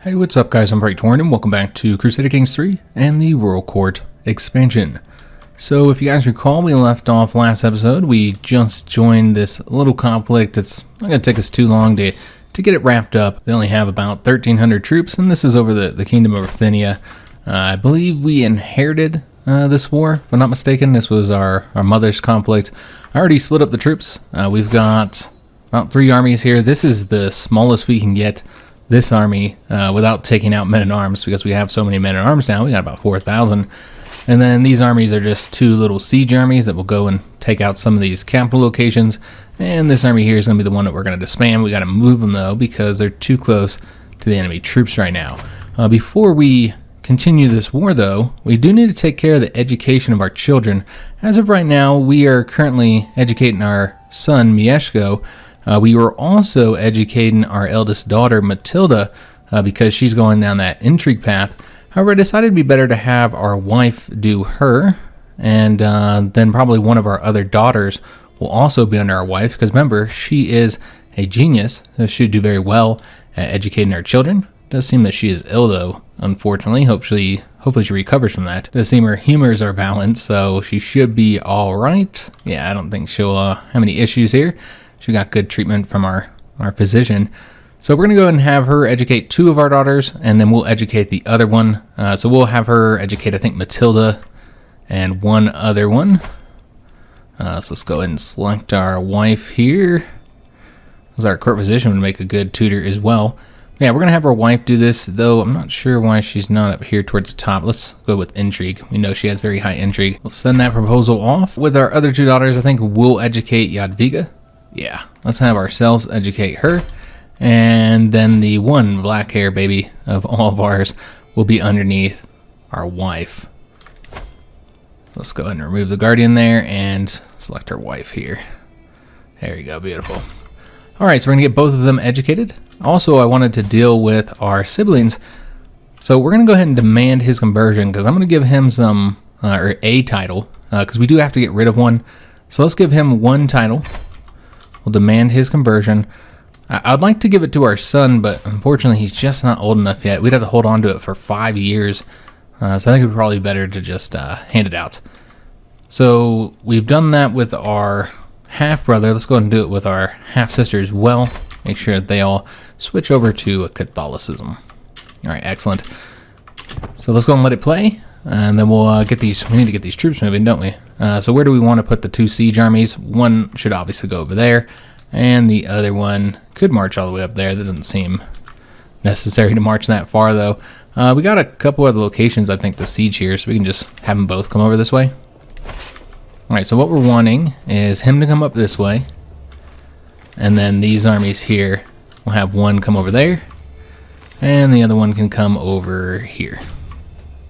Hey, what's up guys, I'm Praetorian and welcome back to Crusader Kings III and the Royal Court expansion. So if you guys recall, we left off last episode. We just joined this little conflict. It's not going to take us too long to get it wrapped up. They only have about 1,300 troops and this is over the Kingdom of Ruthenia. I believe we inherited this war, if I'm not mistaken. This was our mother's conflict. I already split up the troops. We've got about 3 armies here. This is the smallest we can get this army without taking out men-at-arms, because we have so many men-at-arms now. We got about 4,000. And then these armies are just 2 little siege armies that will go and take out some of these capital locations. And this army here is going to be the one that we're going to disband. We got to move them though, because they're too close to the enemy troops right now. Before we continue this war though, we do need to take care of the education of our children. As of right now, we are currently educating our son Mieszko. We were also educating our eldest daughter, Matilda, because she's going down that intrigue path. However, I decided it'd be better to have our wife do her, and then probably one of our other daughters will also be under our wife, because remember, she is a genius. She should do very well at educating our children. It does seem that she is ill, though, unfortunately. Hopefully she recovers from that. It does seem her humors are balanced, so she should be all right. Yeah, I don't think she'll have any issues here. She got good treatment from our physician. So we're going to go ahead and have her educate 2 of our daughters, and then we'll educate the other one. So we'll have her educate, I think, Matilda and one other one. So let's go ahead and select our wife here. Because our court physician would make a good tutor as well. Yeah, we're going to have our wife do this, though I'm not sure why she's not up here towards the top. Let's go with intrigue. We know she has very high intrigue. We'll send that proposal off. With our other 2 daughters, I think we'll educate Jadwiga. Yeah, let's have ourselves educate her. And then the one black hair baby of all of ours will be underneath our wife. Let's go ahead and remove the guardian there and select our wife here. There you go, beautiful. Alright, so we're going to get both of them educated. Also, I wanted to deal with our siblings. So we're going to go ahead and demand his conversion, because I'm going to give him some, or a title, because we do have to get rid of one. So let's give him 1 title. We'll demand his conversion. I'd like to give it to our son, but unfortunately he's just not old enough yet. We'd have to hold on to it for 5 years. So I think it would probably be better to just hand it out. So we've done that with our half-brother. Let's go ahead and do it with our half-sister as well. Make sure that they all switch over to Catholicism. Alright, excellent. So let's go and let it play. And then we'll we need to get these troops moving, don't we? So where do we want to put the 2 siege armies? One should obviously go over there, and the other one could march all the way up there. That doesn't seem necessary to march that far, though. We got a couple other locations, I think, to siege here, so we can just have them both come over this way. Alright, so what we're wanting is him to come up this way, and then these armies here will have one come over there, and the other one can come over here.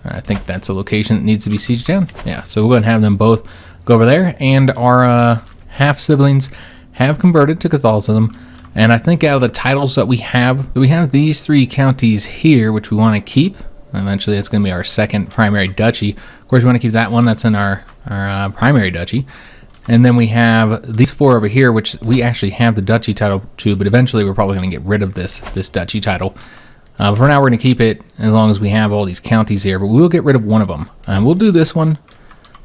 I think that's a location that needs to be sieged down. Yeah, so we'll go ahead and have them both go over there. And our half-siblings have converted to Catholicism. And I think out of the titles that we have these 3 counties here, which we want to keep. Eventually, it's going to be our 2nd primary duchy. Of course, we want to keep that one. That's in our primary duchy. And then we have these 4 over here, which we actually have the duchy title to, but eventually we're probably going to get rid of this duchy title. For now, we're going to keep it as long as we have all these counties here, but we will get rid of one of them. We'll do this one.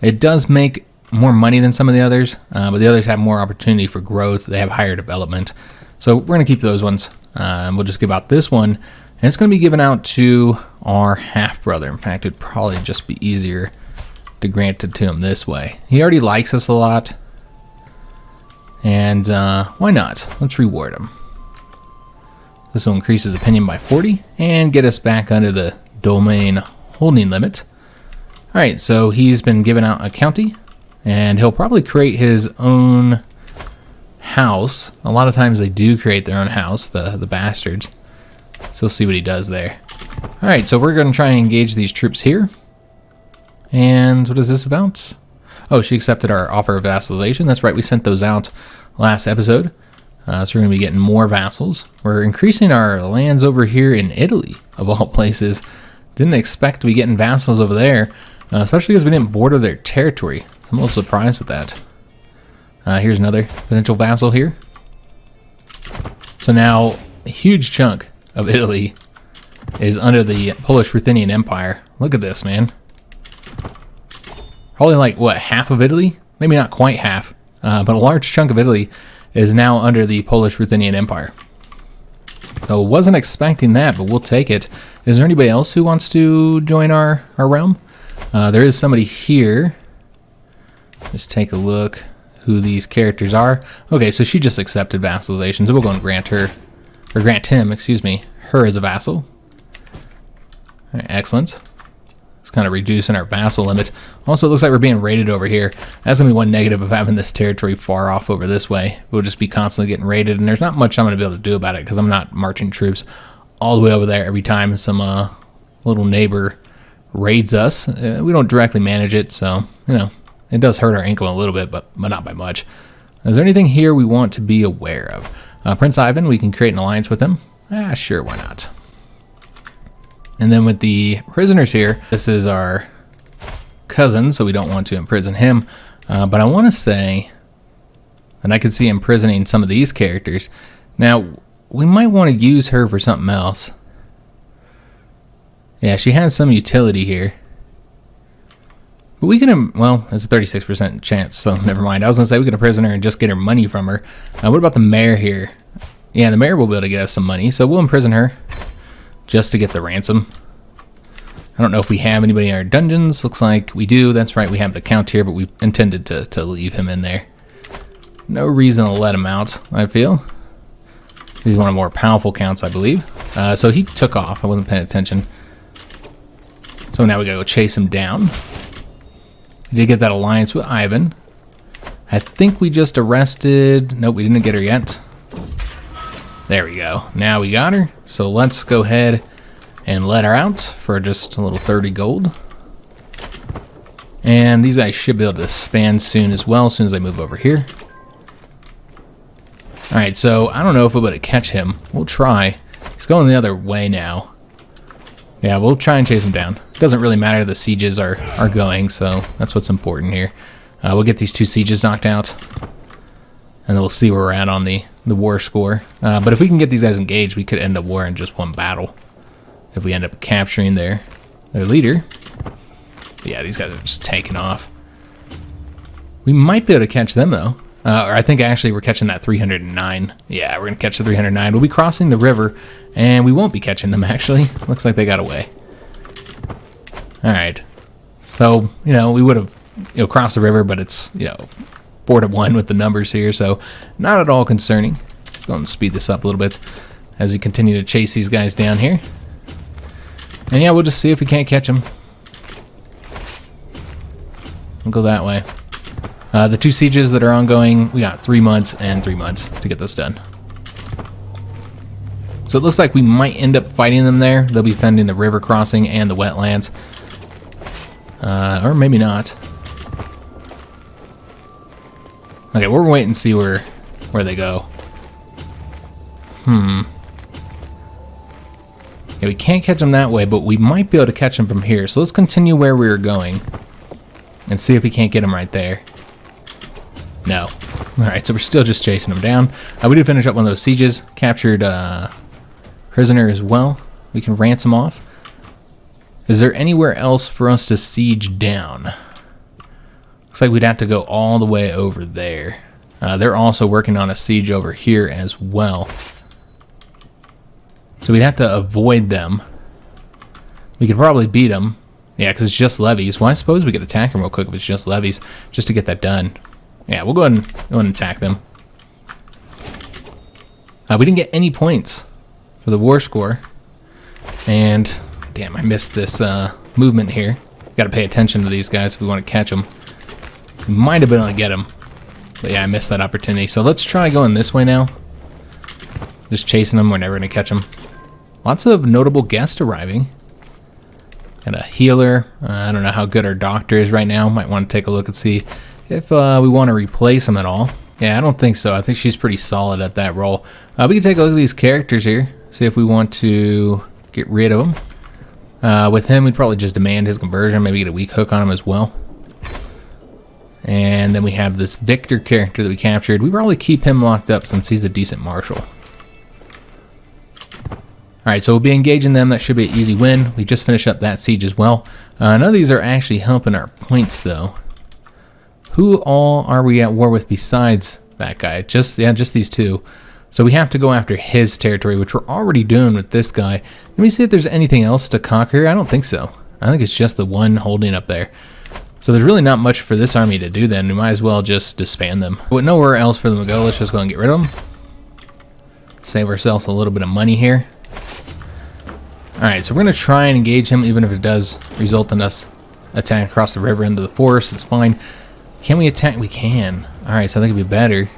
It does make more money than some of the others, but the others have more opportunity for growth. They have higher development. So we're going to keep those ones. We'll just give out this one, and it's going to be given out to our half-brother. In fact, it would probably just be easier to grant it to him this way. He already likes us a lot, and why not? Let's reward him. This will increase his opinion by 40 and get us back under the domain holding limit. Alright, so he's been given out a county, and he'll probably create his own house. A lot of times they do create their own house, the bastards. So we'll see what he does there. Alright, so we're going to try and engage these troops here. And what is this about? Oh, she accepted our offer of vassalization. That's right, we sent those out last episode. So we're going to be getting more vassals. We're increasing our lands over here in Italy, of all places. Didn't expect to be getting vassals over there, especially because we didn't border their territory. I'm a little surprised with that. Here's another potential vassal here. So now a huge chunk of Italy is under the Polish-Ruthenian Empire. Look at this, man. Probably like, what, half of Italy? Maybe not quite half, but a large chunk of Italy is now under the Polish-Ruthenian Empire. So wasn't expecting that, but we'll take it. Is there anybody else who wants to join our realm? There is somebody here. Let's take a look who these characters are. Okay, so she just accepted vassalization, so we'll go and grant her, or grant him, excuse me, her as a vassal. All right, excellent. It's kind of reducing our vassal limit. Also, it looks like we're being raided over here. That's going to be one negative of having this territory far off over this way. We'll just be constantly getting raided, and there's not much I'm going to be able to do about it because I'm not marching troops all the way over there every time some little neighbor raids us. We don't directly manage it, so, you know, it does hurt our income a little bit, but not by much. Is there anything here we want to be aware of? Prince Ivan, we can create an alliance with him. Sure, why not? And then with the prisoners here, this is our cousin, so we don't want to imprison him. But I want to say, and I could see imprisoning some of these characters. Now, we might want to use her for something else. Yeah, she has some utility here. But we can, well, it's a 36% chance, so never mind. I was going to say we could imprison her and just get her money from her. What about the mayor here? Yeah, the mayor will be able to get us some money, so we'll imprison her just to get the ransom. I don't know if we have anybody in our dungeons. Looks like we do. That's right, we have the count here, but we intended to leave him in there. No reason to let him out, I feel. He's one of the more powerful counts, I believe. So he took off. I wasn't paying attention. So now we gotta go chase him down. We did get that alliance with Ivan. I think we just arrested... Nope, we didn't get her yet. There we go. Now we got her. So let's go ahead and let her out for just a little 30 gold. And these guys should be able to span soon as well, as soon as they move over here. Alright, so I don't know if we'll be able to catch him. We'll try. He's going the other way now. Yeah, we'll try and chase him down. It doesn't really matter, the sieges are going, so that's what's important here. We'll get these 2 sieges knocked out, and then we'll see where we're at on the war score. But if we can get these guys engaged, we could end up war in just one battle. If we end up capturing their leader. But yeah, these guys are just taking off. We might be able to catch them, though. Or I think actually we're catching that 309. Yeah, we're going to catch the 309. We'll be crossing the river, and we won't be catching them, actually. Looks like they got away. Alright. So, you know, we would have crossed the river, but it's, 4-1 with the numbers here, so not at all concerning. Let's go and speed this up a little bit as we continue to chase these guys down here. And yeah, we'll just see if we can't catch them. We'll go that way. The 2 sieges that are ongoing, we got 3 months and 3 months to get those done. So it looks like we might end up fighting them there. They'll be defending the river crossing and the wetlands. Or maybe not. Okay, we're waiting to see where they go. Yeah, we can't catch them that way, but we might be able to catch them from here. So let's continue where we were going and see if we can't get them right there. No. Alright, so we're still just chasing them down. We did finish up one of those sieges. Captured prisoner as well. We can ransom off. Is there anywhere else for us to siege down? Looks like we'd have to go all the way over there. They're also working on a siege over here as well. So we'd have to avoid them. We could probably beat them. Yeah, because it's just levies. Well, I suppose we could attack them real quick if it's just levies, just to get that done. Yeah, we'll go ahead and attack them. We didn't get any points for the war score. And, damn, I missed this movement here. Got to pay attention to these guys if we want to catch them. We might have been able to get them. But yeah, I missed that opportunity. So let's try going this way now. Just chasing them. We're never going to catch them. Lots of notable guests arriving. Got a healer. I don't know how good our doctor is right now. Might want to take a look and see if we want to replace him at all. Yeah, I don't think so. I think she's pretty solid at that role. We can take a look at these characters here. See if we want to get rid of them. With him, we'd probably just demand his conversion. Maybe get a weak hook on him as well. And then we have this Victor character that we captured. We probably keep him locked up since he's a decent marshal. Alright, so we'll be engaging them. That should be an easy win. We just finished up that siege as well. None of these are actually helping our points, though. Who all are we at war with besides that guy? Just these two. So we have to go after his territory, which we're already doing with this guy. Let me see if there's anything else to conquer. I don't think so. I think it's just the one holding up there. So there's really not much for this army to do then. We might as well just disband them. With nowhere else for them to go, let's just go and get rid of them. Save ourselves a little bit of money here. Alright, so we're going to try and engage him, even if it does result in us attacking across the river into the forest. It's fine. Can we attack? We can. Alright, so I think it'd be better.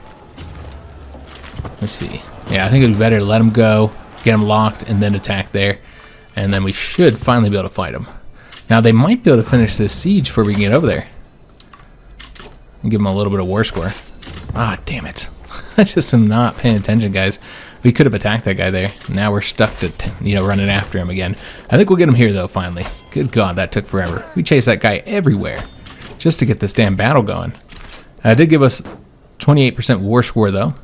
Let's see. Yeah, I think it'd be better to let him go, get him locked, and then attack there. And then we should finally be able to fight him. Now, they might be able to finish this siege before we can get over there. And give him a little bit of war score. Ah, damn it. I just am not paying attention, guys. We could have attacked that guy there. Now we're stuck to, running after him again. I think we'll get him here, though, finally. Good God, that took forever. We chased that guy everywhere just to get this damn battle going. It did give us 28% war score, though.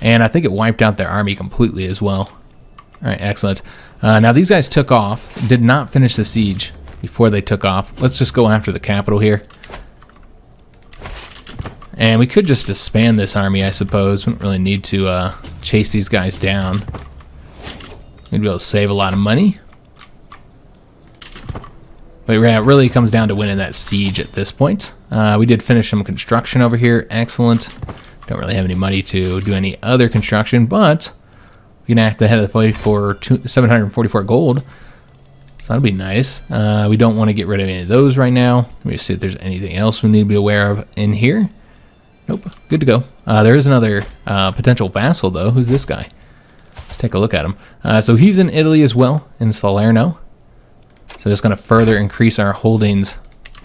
And I think it wiped out their army completely as well. All right, excellent. Now, these guys took off. Did not finish the siege before they took off. Let's just go after the capital here. And we could just disband this army, I suppose. We don't really need to chase these guys down. We'd be able to save a lot of money. But yeah, it really comes down to winning that siege at this point. We did finish some construction over here. Excellent. Don't really have any money to do any other construction, but we can act ahead of the fight for 744 gold. So that'll be nice. We don't want to get rid of any of those right now. Let me see if there's anything else we need to be aware of in here. Nope, good to go. There is another potential vassal, though. Who's this guy? Let's take a look at him. So he's in Italy as well, in Salerno. So just going to further increase our holdings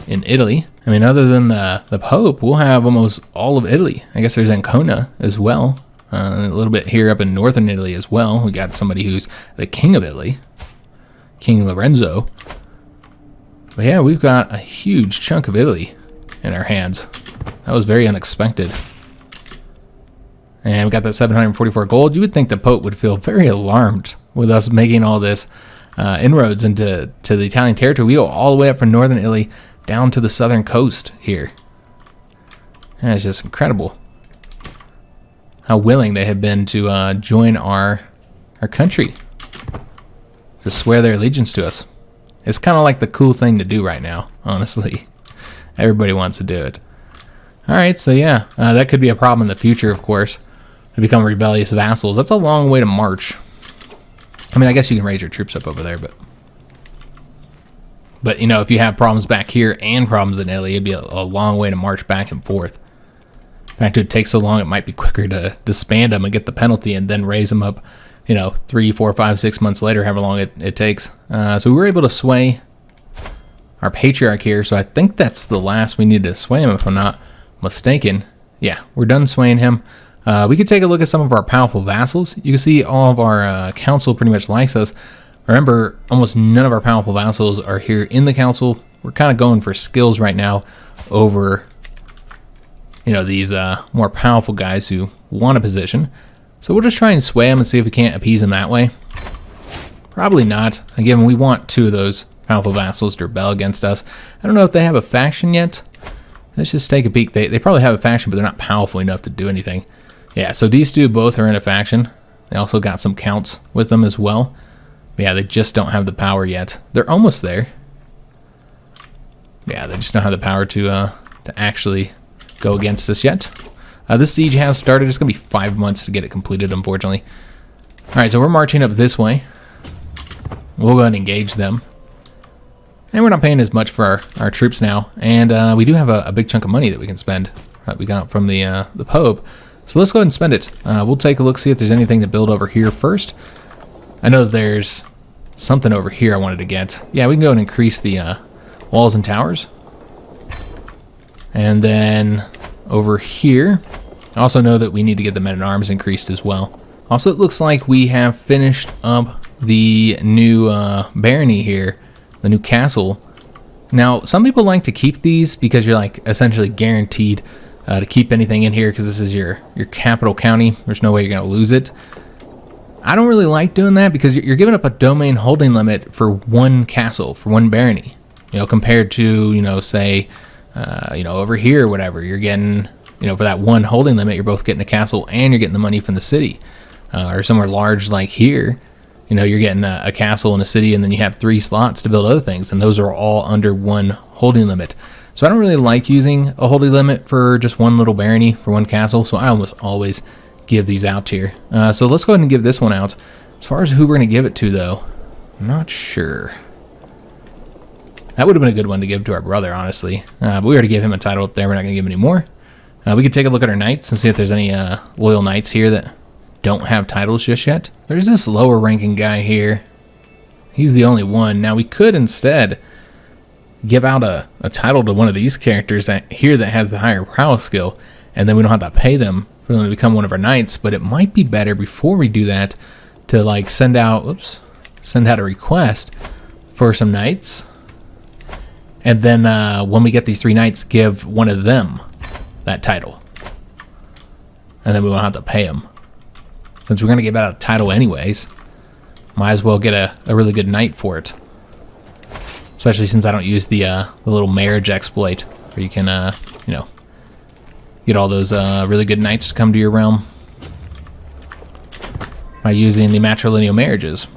in Italy. I mean, other than the Pope, we'll have almost all of Italy. I guess there's Ancona as well. A little bit here up in northern Italy as well. We got somebody who's the king of Italy, King Lorenzo. But yeah, we've got a huge chunk of Italy in our hands. That was very unexpected. And we got that 744 gold. You would think the Pope would feel very alarmed with us making all this inroads into the Italian territory. We go all the way up from northern Italy down to the southern coast here. And it's just incredible how willing they have been to join our country, to swear their allegiance to us. It's kind of like the cool thing to do right now, honestly. Everybody wants to do it. Alright, so yeah, that could be a problem in the future, of course, to become rebellious vassals. That's a long way to march. I mean, I guess you can raise your troops up over there, but you know, if you have problems back here and problems in Italy, it'd be a long way to march back and forth. In fact, it takes so long, it might be quicker to disband them and get the penalty and then raise them up, 3, 4, 5, 6 months later, however long it takes. So we were able to sway our patriarch here, so I think that's the last we need to sway him, if I'm not mistaken. Yeah, we're done swaying him. We could take a look at some of our powerful vassals. You can see all of our council pretty much likes us. Remember, almost none of our powerful vassals are here in the council. We're kind of going for skills right now over, these more powerful guys who want a position. So we'll just try and sway them and see if we can't appease them that way. Probably not. Again, we want 2 of those powerful vassals to rebel against us. I don't know if they have a faction yet. Let's just take a peek. They probably have a faction, but they're not powerful enough to do anything. Yeah, so these 2 both are in a faction. They also got some counts with them as well. But yeah, they just don't have the power yet. They're almost there. Yeah, they just don't have the power to actually go against us yet. This siege has started. It's going to be 5 months to get it completed, unfortunately. Alright, so we're marching up this way. We'll go ahead and engage them. And we're not paying as much for our troops now. And we do have a big chunk of money that we can spend. That we got from the Pope. So let's go ahead and spend it. We'll take a look, see if there's anything to build over here first. I know there's something over here I wanted to get. Yeah, we can go and increase the walls and towers. And then over here, I also know that we need to get the men-at-arms increased as well. Also, it looks like we have finished up the new barony here, the new castle. Now, some people like to keep these because you're like essentially guaranteed to keep anything in here because this is your capital county. There's no way you're going to lose it. I don't really like doing that because you're giving up a domain holding limit for one castle, for one barony. You know, compared to, you know, say, you know, over here or whatever, you're getting, you know, for that one holding limit, you're both getting a castle and you're getting the money from the city. Or somewhere large like here, you know, you're getting a castle and a city, and then you have 3 slots to build other things, and those are all under one holding limit. So I don't really like using a holding limit for just one little barony for one castle, so I almost always give these out here. So let's go ahead and give this one out. As far as who we're going to give it to, though, I'm not sure. That would have been a good one to give to our brother, honestly. But we already gave him a title up there. We're not going to give him any more. We could take a look at our knights and see if there's any loyal knights here that don't have titles just yet. There's this lower ranking guy here. He's the only one. Now we could instead give out a title to one of these characters here that has the higher prowess skill, and then we don't have to pay them for them to become one of our knights. But it might be better before we do that to like send out a request for some knights, and then when we get these 3 knights, give one of them that title, and then we won't have to pay them. Since we're going to give out a title anyways, might as well get a really good knight for it. Especially since I don't use the little marriage exploit where you can, you know, get all those really good knights to come to your realm by using the matrilineal marriages.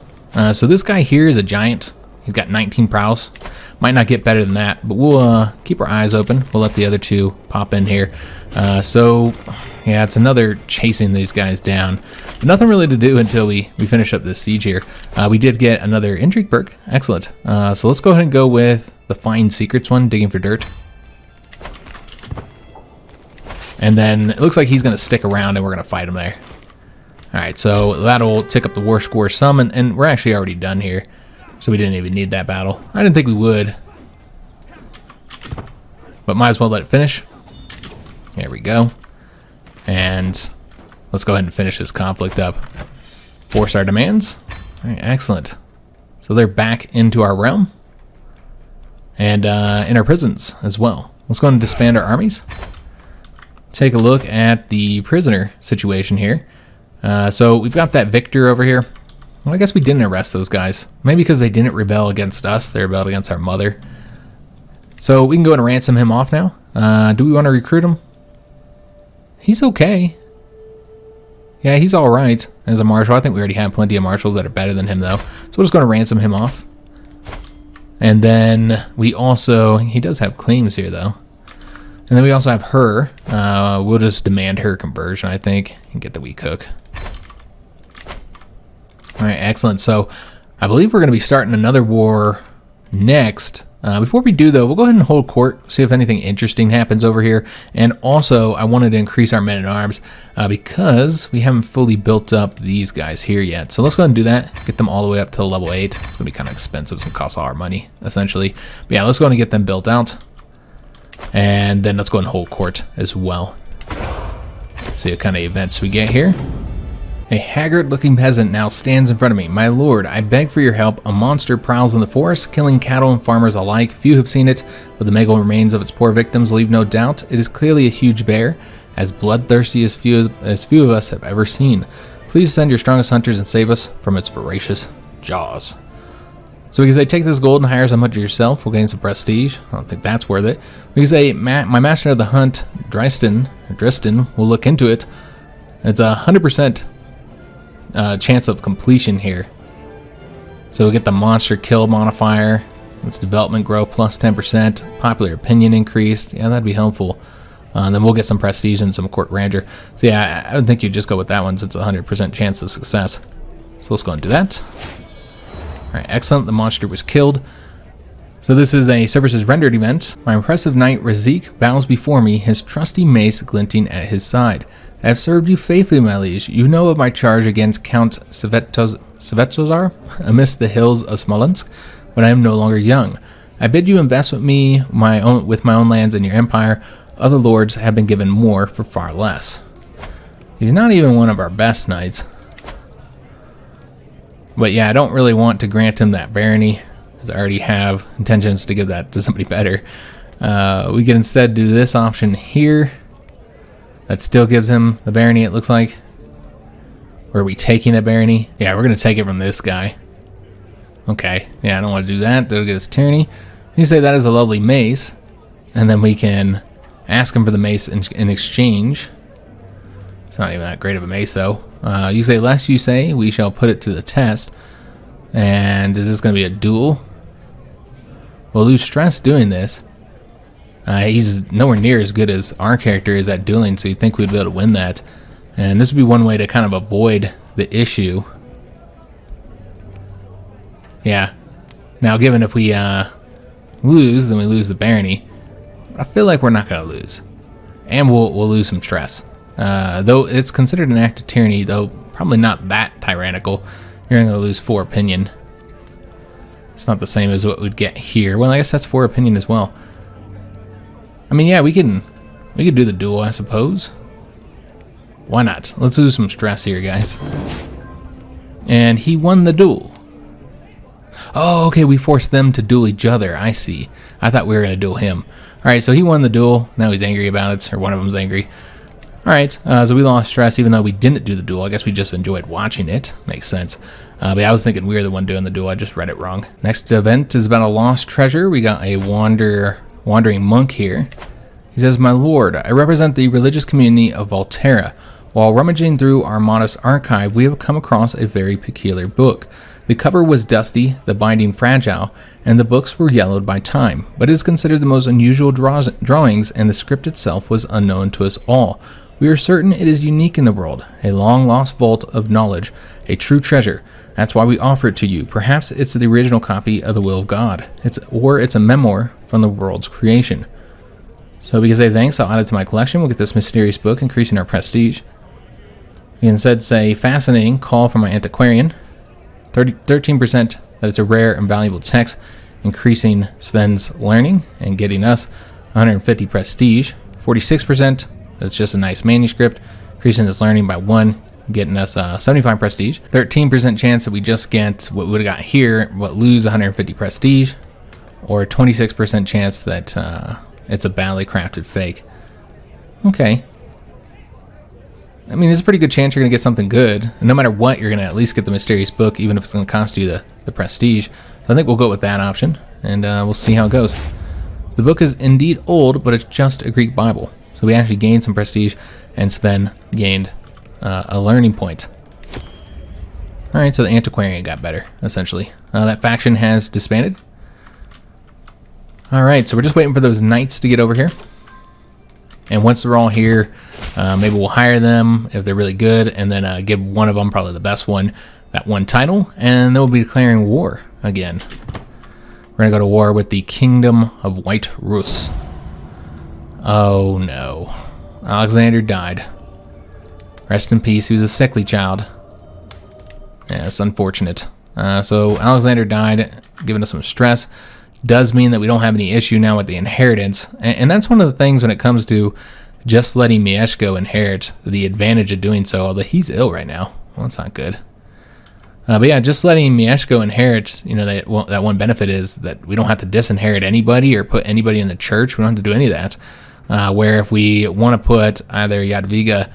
So this guy here is a giant. He's got 19 prowess. Might not get better than that, but we'll keep our eyes open. We'll let the other 2 pop in here. So yeah, it's another chasing these guys down. But nothing really to do until we finish up this siege here. We did get another intrigue perk. Excellent. So let's go ahead and go with the find secrets one, digging for dirt. And then it looks like he's going to stick around and we're going to fight him there. Alright, so that'll tick up the war score some, and we're actually already done here. So we didn't even need that battle. I didn't think we would, but might as well let it finish. There we go. And let's go ahead and finish this conflict up. Force our demands. All right, excellent. So they're back into our realm and in our prisons as well. Let's go ahead and disband our armies. Take a look at the prisoner situation here. So we've got that victor over here. Well, I guess we didn't arrest those guys. Maybe because they didn't rebel against us. They rebelled against our mother. So we can go and ransom him off now. Do we want to recruit him? He's okay. Yeah, he's all right as a marshal. I think we already have plenty of marshals that are better than him, though. So we're just going to ransom him off. And then we also... He does have claims here, though. And then we also have her. We'll just demand her conversion, I think, and get the wheat cook. All right, excellent. So I believe we're going to be starting another war next. Before we do, though, we'll go ahead and hold court, see if anything interesting happens over here. And also, I wanted to increase our men-at-arms because we haven't fully built up these guys here yet. So let's go ahead and do that. Get them all the way up to level 8. It's going to be kind of expensive. It's going to cost all our money, essentially. But yeah, let's go ahead and get them built out. And then let's go ahead and hold court as well. Let's see what kind of events we get here. A haggard-looking peasant now stands in front of me. My lord, I beg for your help. A monster prowls in the forest, killing cattle and farmers alike. Few have seen it, but the mangled remains of its poor victims leave no doubt. It is clearly a huge bear, as bloodthirsty as few of us have ever seen. Please send your strongest hunters and save us from its voracious jaws. So we can say, take this gold and hire some hunter yourself. We'll gain some prestige. I don't think that's worth it. We can say, my master of the hunt, Driston, will look into it. It's 100%. Chance of completion here. So we get the monster kill modifier. Let's development grow plus 10%. Popular opinion increased. Yeah, that'd be helpful. Then we'll get some prestige and some court grandeur. So yeah, I would think you'd just go with that one since it's a 100% chance of success. So let's go and do that. Alright, excellent. The monster was killed. So this is a services rendered event. My impressive knight Razik bows before me, his trusty mace glinting at his side. I have served you faithfully, my liege. You know of my charge against Count Svetozar amidst the hills of Smolensk, but I am no longer young. I bid you invest with me, with my own lands in your empire. Other lords have been given more for far less. He's not even one of our best knights. But yeah, I don't really want to grant him that barony, because I already have intentions to give that to somebody better. We can instead do this option here. That still gives him the barony, it looks like. Or are we taking a barony? Yeah, we're going to take it from this guy. Okay, yeah, I don't want to do that. That'll get us tyranny. You say that is a lovely mace. And then we can ask him for the mace in exchange. It's not even that great of a mace, though. You say less, you say. We shall put it to the test. And is this going to be a duel? We'll lose stress doing this. He's nowhere near as good as our character is at dueling, so you'd think we'd be able to win that. And this would be one way to kind of avoid the issue. Yeah. Now, given if we lose, then we lose the barony. But I feel like we're not going to lose. And we'll lose some stress. Though it's considered an act of tyranny, though probably not that tyrannical. You're going to lose 4 opinion. It's not the same as what we'd get here. Well, I guess that's 4 opinion as well. I mean, yeah, we could do the duel, I suppose. Why not? Let's lose some stress here, guys. And he won the duel. Oh, okay, we forced them to duel each other. I see. I thought we were going to duel him. All right, so he won the duel. Now he's angry about it, or one of them's angry. All right, so we lost stress even though we didn't do the duel. I guess we just enjoyed watching it. Makes sense. But yeah, I was thinking we were the one doing the duel. I just read it wrong. Next event is about a lost treasure. We got a wandering monk here. He says, "My lord, I represent the religious community of Volterra. While rummaging through our modest archive, we have come across a very peculiar book. The cover was dusty, the binding fragile, and the books were yellowed by time, but it is considered the most unusual drawings, and the script itself was unknown to us all. We are certain it is unique in the world, a long-lost vault of knowledge, a true treasure. That's why we offer it to you. Perhaps it's the original copy of the will of God, or it's a memoir from the world's creation." So we can say thanks, I'll add it to my collection. We'll get this mysterious book, increasing our prestige. We can instead say, fascinating, call from my antiquarian. 13% that it's a rare and valuable text, increasing Sven's learning and getting us 150 prestige. 46% that it's just a nice manuscript, increasing his learning by 1, getting us 75 prestige. 13% chance that we just get what we would have got here, but lose 150 prestige. Or 26% chance that it's a badly crafted fake. Okay. I mean, there's a pretty good chance you're going to get something good. And no matter what, you're going to at least get the mysterious book, even if it's going to cost you the prestige. So I think we'll go with that option, and we'll see how it goes. The book is indeed old, but it's just a Greek Bible. So we actually gained some prestige, and Sven gained a learning point. Alright, so the antiquarian got better, essentially. That faction has disbanded. Alright, so we're just waiting for those knights to get over here. And once they're all here, maybe we'll hire them if they're really good, and then give one of them, probably the best one, that one title, and then we'll be declaring war again. We're going to go to war with the Kingdom of White Rus. Oh no. Alexander died. Rest in peace, he was a sickly child. Yeah, it's unfortunate. So Alexander died, giving us some stress. Does mean that we don't have any issue now with the inheritance. And that's one of the things when it comes to just letting Mieszko inherit, the advantage of doing so, although he's ill right now. Well, that's not good. But yeah, just letting Mieszko inherit, you know, that one benefit is that we don't have to disinherit anybody or put anybody in the church. We don't have to do any of that. Where if we want to put either Jadwiga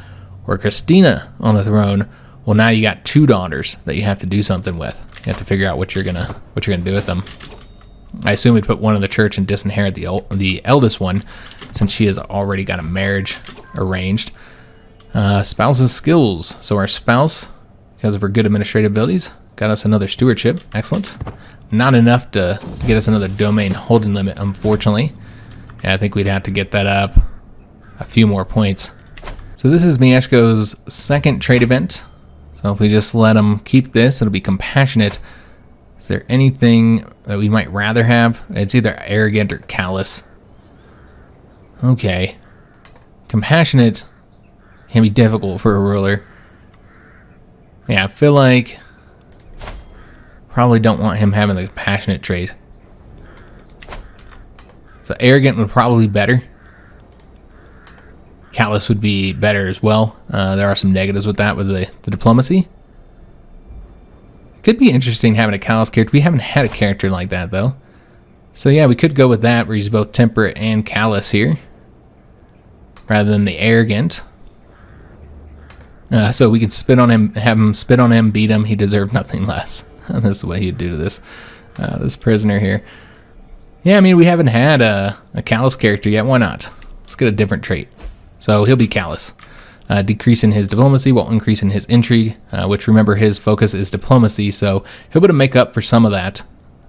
or Christina on the throne, well, now you got 2 daughters that you have to do something with. You have to figure out what you're gonna do with them. I assume we'd put one in the church and disinherit the eldest one, since she has already got a marriage arranged. Spouse's skills. So our spouse, because of her good administrative abilities, got us another stewardship. Excellent. Not enough to get us another domain holding limit, unfortunately. Yeah, I think we'd have to get that up a few more points. So this is Mieszko's second trade event. So if we just let him keep this, it'll be compassionate. Is there anything that we might rather have? It's either arrogant or callous. Okay. Compassionate can be difficult for a ruler. Yeah, I feel like probably don't want him having the compassionate trait. So arrogant would probably be better. Callous would be better as well. There are some negatives with that, with the diplomacy. Could be interesting having a callous character. We haven't had a character like that, though. So yeah, we could go with that, where he's both temperate and callous here, rather than the arrogant. So we could spit on him, have him spit on him, beat him. He deserved nothing less. This is what he'd do to this prisoner here. Yeah, I mean, we haven't had a callous character yet. Why not? Let's get a different trait. So he'll be callous. Decreasing his diplomacy while increasing his intrigue, which, remember, his focus is diplomacy, so he'll be able to make up for some of that.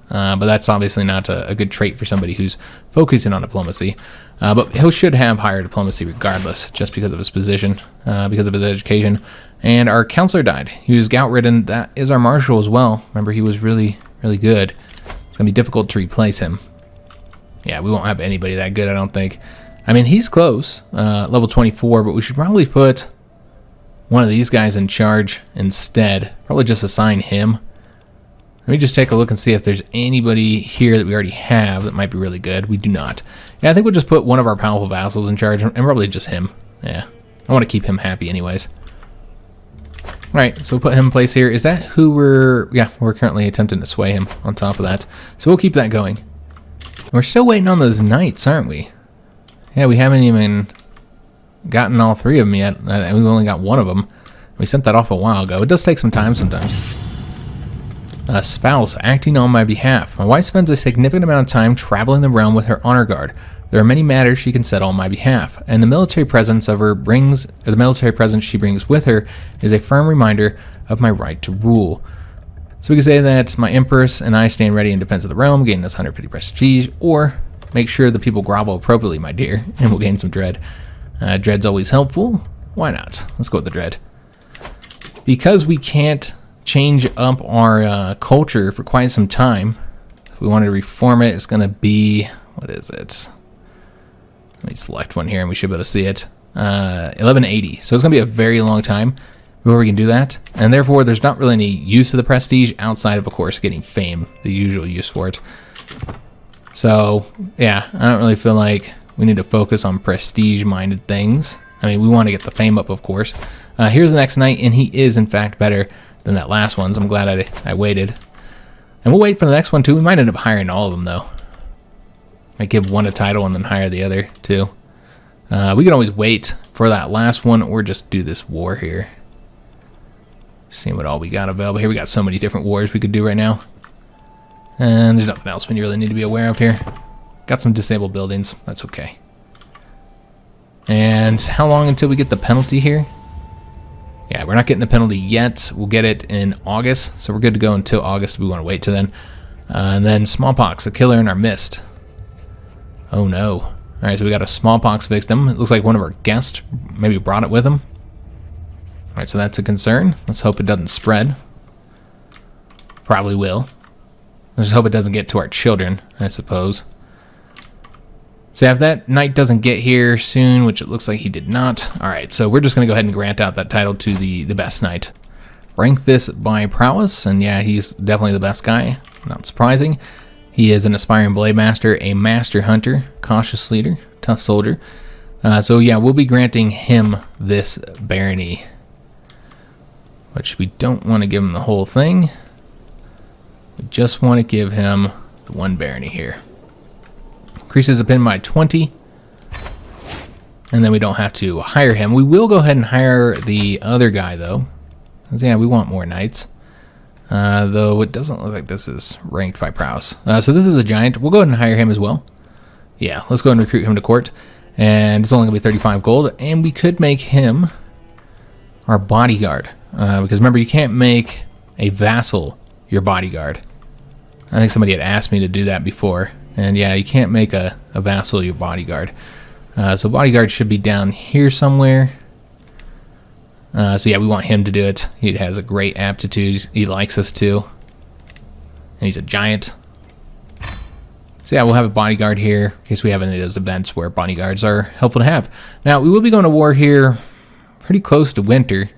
But that's obviously not a good trait for somebody who's focusing on diplomacy. But he should have higher diplomacy regardless, just because of his position, because of his education. And our counselor died. He was gout-ridden. That is our marshal as well. Remember, he was really, really good. It's going to be difficult to replace him. Yeah, we won't have anybody that good, I don't think. I mean, he's close, level 24, but we should probably put one of these guys in charge instead. Probably just assign him. Let me just take a look and see if there's anybody here that we already have that might be really good. We do not. Yeah, I think we'll just put one of our powerful vassals in charge, and probably just him. Yeah, I want to keep him happy anyways. All right, so we'll put him in place here. Is that who we're currently attempting to sway him on top of that. So we'll keep that going. We're still waiting on those knights, aren't we? Yeah, we haven't even gotten all three of them yet. We've only got one of them. We sent that off a while ago. It does take some time sometimes. Spouse, acting on my behalf. My wife spends a significant amount of time traveling the realm with her honor guard. There are many matters she can settle on my behalf, and the military presence she brings with her is a firm reminder of my right to rule. So we can say that my empress and I stand ready in defense of the realm, gaining us 150 prestige, or make sure the people grovel appropriately, my dear, and we'll gain some dread. Dread's always helpful. Why not? Let's go with the dread. Because we can't change up our culture for quite some time, if we wanted to reform it, it's going to be, what is it? Let me select one here and we should be able to see it. 1180. So it's going to be a very long time before we can do that. And therefore, there's not really any use of the prestige outside of course, getting fame, the usual use for it. So, yeah, I don't really feel like we need to focus on prestige-minded things. I mean, we want to get the fame up, of course. Here's the next knight, and he is, in fact, better than that last one, so I'm glad I waited. And we'll wait for the next one, too. We might end up hiring all of them, though. I give one a title and then hire the other, too. We can always wait for that last one, or just do this war here. See what all we got available here. We got so many different wars we could do right now. And there's nothing else we really need to be aware of here. Got some disabled buildings. That's okay. And how long until we get the penalty here? Yeah, we're not getting the penalty yet. We'll get it in August. So we're good to go until August if we want to wait till then. And then smallpox, a killer in our midst. Oh no. All right, so we got a smallpox victim. It looks like one of our guests maybe brought it with him. All right, so that's a concern. Let's hope it doesn't spread. Probably will. Let's just hope it doesn't get to our children, I suppose. So if that knight doesn't get here soon, which it looks like he did not. Alright, so we're just going to go ahead and grant out that title to the best knight. Rank this by prowess, and yeah, he's definitely the best guy. Not surprising. He is an aspiring blade master, a master hunter, cautious leader, tough soldier. So yeah, we'll be granting him this barony. Which we don't want to give him the whole thing. We just want to give him the one barony here. Increases the pin by 20. And then we don't have to hire him. We will go ahead and hire the other guy, though. Yeah, we want more knights. Though it doesn't look like this is ranked by prowess. So this is a giant. We'll go ahead and hire him as well. Yeah, let's go ahead and recruit him to court. And it's only going to be 35 gold. And we could make him our bodyguard. Because remember, you can't make a vassal your bodyguard. I think somebody had asked me to do that before. And yeah, you can't make a vassal your bodyguard. So bodyguard should be down here somewhere. So yeah, we want him to do it. He has a great aptitude. He likes us too. And he's a giant. So yeah, we'll have a bodyguard here in case we have any of those events where bodyguards are helpful to have. Now, we will be going to war here pretty close to winter.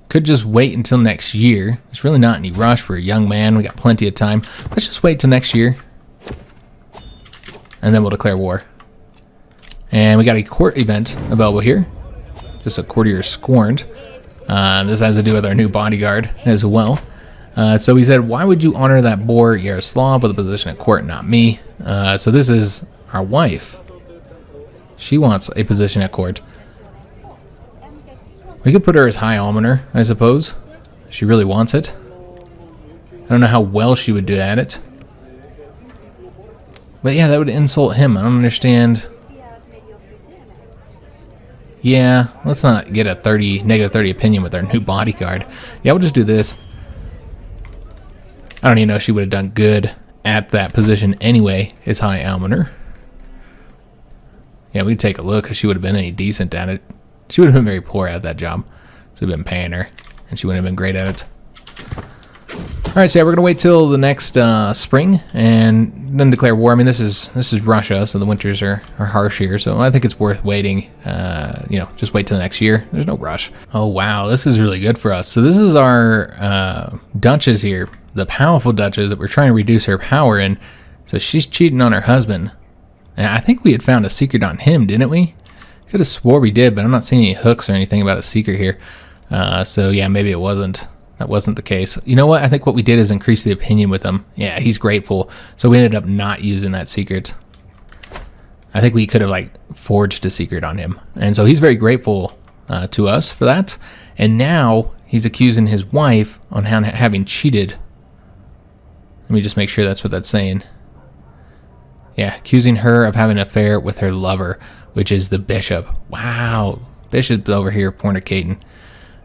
Could just wait until next year. There's really not any rush for a young man. We got plenty of time. Let's just wait till next year. And then we'll declare war. And we got a court event available here. Just a courtier scorned. This has to do with our new bodyguard as well. So he said, why would you honor that boar Yaroslav with a position at court, not me? So this is our wife. She wants a position at court. We could put her as High Almoner, I suppose. She really wants it. I don't know how well she would do at it. But yeah, that would insult him. I don't understand. Yeah, let's not get a negative 30 opinion with our new bodyguard. Yeah, we'll just do this. I don't even know if she would have done good at that position anyway, as High Almoner. Yeah, we could take a look if she would have been any decent at it. She would have been very poor at that job. So we've been paying her, and she wouldn't have been great at it. Alright, so yeah, we're going to wait till the next spring, and then declare war. I mean, this is Russia, so the winters are harsh here, so I think it's worth waiting. You know, just wait till the next year. There's no rush. Oh, wow, this is really good for us. So this is our Duchess here, the powerful Duchess that we're trying to reduce her power in. So she's cheating on her husband. And I think we had found a secret on him, didn't we? Could have swore we did, but I'm not seeing any hooks or anything about a secret here. So yeah, maybe it wasn't. That wasn't the case. You know what? I think what we did is increase the opinion with him. Yeah, he's grateful. So we ended up not using that secret. I think we could have like forged a secret on him. And so he's very grateful to us for that. And now he's accusing his wife on having cheated. Let me just make sure that's what that's saying. Yeah, accusing her of having an affair with her lover, which is the bishop. Wow, bishop's over here fornicating.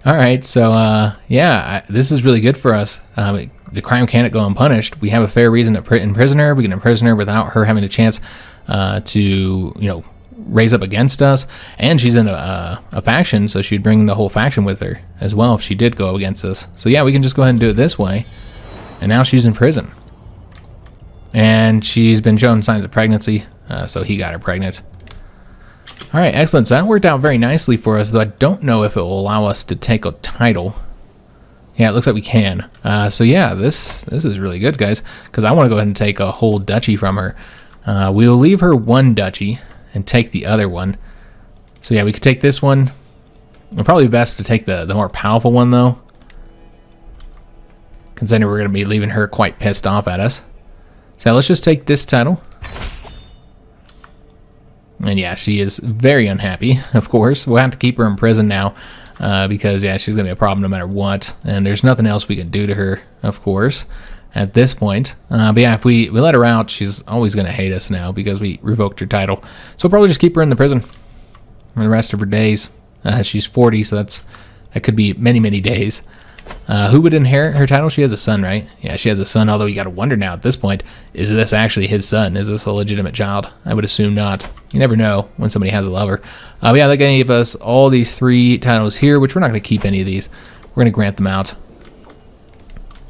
All right, so yeah, this is really good for us. The crime can't go unpunished. We have a fair reason to imprison her. We can imprison her without her having a chance to, raise up against us. And she's in a faction, so she'd bring the whole faction with her as well if she did go against us. So yeah, we can just go ahead and do it this way. And now she's in prison. And she's been shown signs of pregnancy, so he got her pregnant. All right, excellent. So that worked out very nicely for us, though I don't know if it will allow us to take a title. Yeah, it looks like we can. So yeah, this is really good, guys, because I want to go ahead and take a whole duchy from her. We'll leave her one duchy and take the other one. So yeah, we could take this one. It'll probably be best to take the more powerful one, though, considering we're going to be leaving her quite pissed off at us. So let's just take this title. And yeah, she is very unhappy, of course. We'll have to keep her in prison now because, yeah, she's going to be a problem no matter what. And there's nothing else we can do to her, of course, at this point. But yeah, if we let her out, she's always going to hate us now because we revoked her title. So we'll probably just keep her in the prison for the rest of her days. She's 40, so that could be many, many days. Who would inherit her title? She has a son, right? Yeah, she has a son, although you got to wonder now at this point, is this actually his son? Is this a legitimate child? I would assume not. You never know when somebody has a lover. But yeah, they're going to give us all these 3 titles here, which we're not going to keep any of these. We're going to grant them out.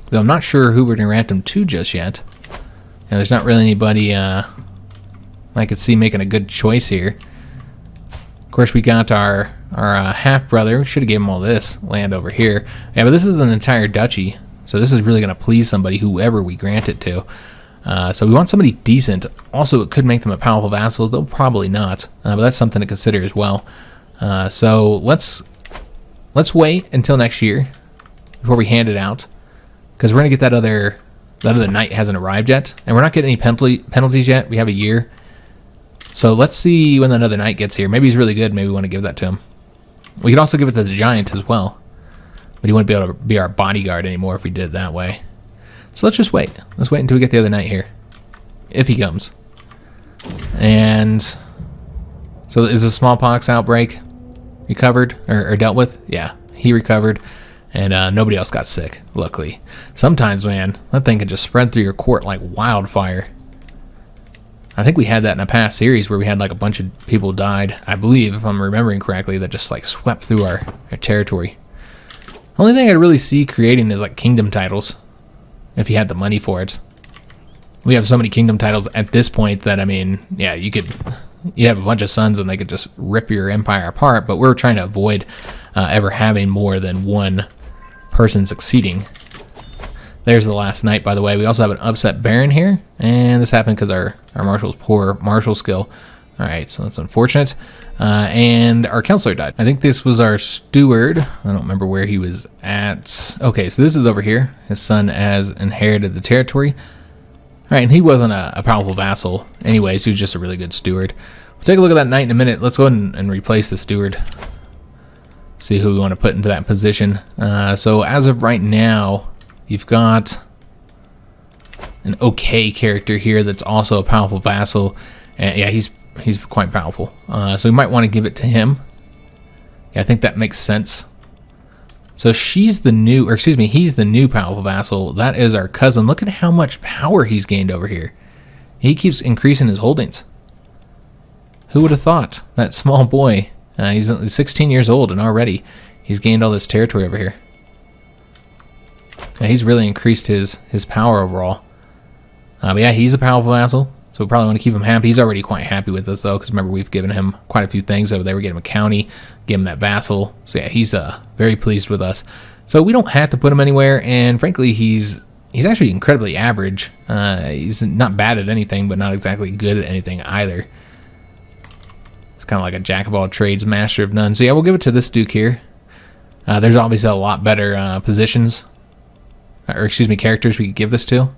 Though I'm not sure who we're going to grant them to just yet. And there's not really anybody I could see making a good choice here. Of course, we got our half-brother. We should have given him all this land over here. Yeah, but this is an entire duchy, so this is really going to please somebody, whoever we grant it to. So we want somebody decent. Also, it could make them a powerful vassal. They'll probably not, but that's something to consider as well. So let's wait until next year before we hand it out, because we're going to get that other knight hasn't arrived yet, and we're not getting any penalties yet. We have a year. So let's see when that other knight gets here. Maybe he's really good. Maybe we want to give that to him. We could also give it to the giant as well. But he wouldn't be able to be our bodyguard anymore if we did it that way. So let's just wait. Let's wait until we get the other knight here. If he comes. And so is the smallpox outbreak recovered or dealt with? Yeah, he recovered. And nobody else got sick, luckily. Sometimes, man, that thing can just spread through your court like wildfire. I think we had that in a past series where we had like a bunch of people died, I believe, if I'm remembering correctly, that just like swept through our territory. Only thing I'd really see creating is like kingdom titles, if you had the money for it. We have so many kingdom titles at this point that, I mean, yeah, you have a bunch of sons and they could just rip your empire apart, but we're trying to avoid ever having more than one person succeeding. There's the last knight, by the way. We also have an upset baron here, and this happened because our marshal's poor martial skill. All right, so that's unfortunate. And our counselor died. I think this was our steward. I don't remember where he was at. Okay, so this is over here. His son has inherited the territory. All right, and he wasn't a powerful vassal. Anyways, he was just a really good steward. We'll take a look at that knight in a minute. Let's go ahead and replace the steward. see who we want to put into that position. So as of right now, you've got an okay character here that's also a powerful vassal, and yeah, he's quite powerful. So we might want to give it to him. Yeah, I think that makes sense. So he's the new powerful vassal. That is our cousin. Look at how much power he's gained over here. He keeps increasing his holdings. Who would have thought? That small boy. He's 16 years old and already he's gained all this territory over here. He's really increased his power overall. But yeah, he's a powerful vassal, so we probably want to keep him happy. He's already quite happy with us though, because remember we've given him quite a few things over there. We gave him a county, gave him that vassal. So yeah, he's very pleased with us. So we don't have to put him anywhere, and frankly, he's actually incredibly average. He's not bad at anything, but not exactly good at anything either. It's kind of like a jack of all trades, master of none. So yeah, we'll give it to this duke here. There's obviously a lot better positions, or excuse me, characters we could give this to.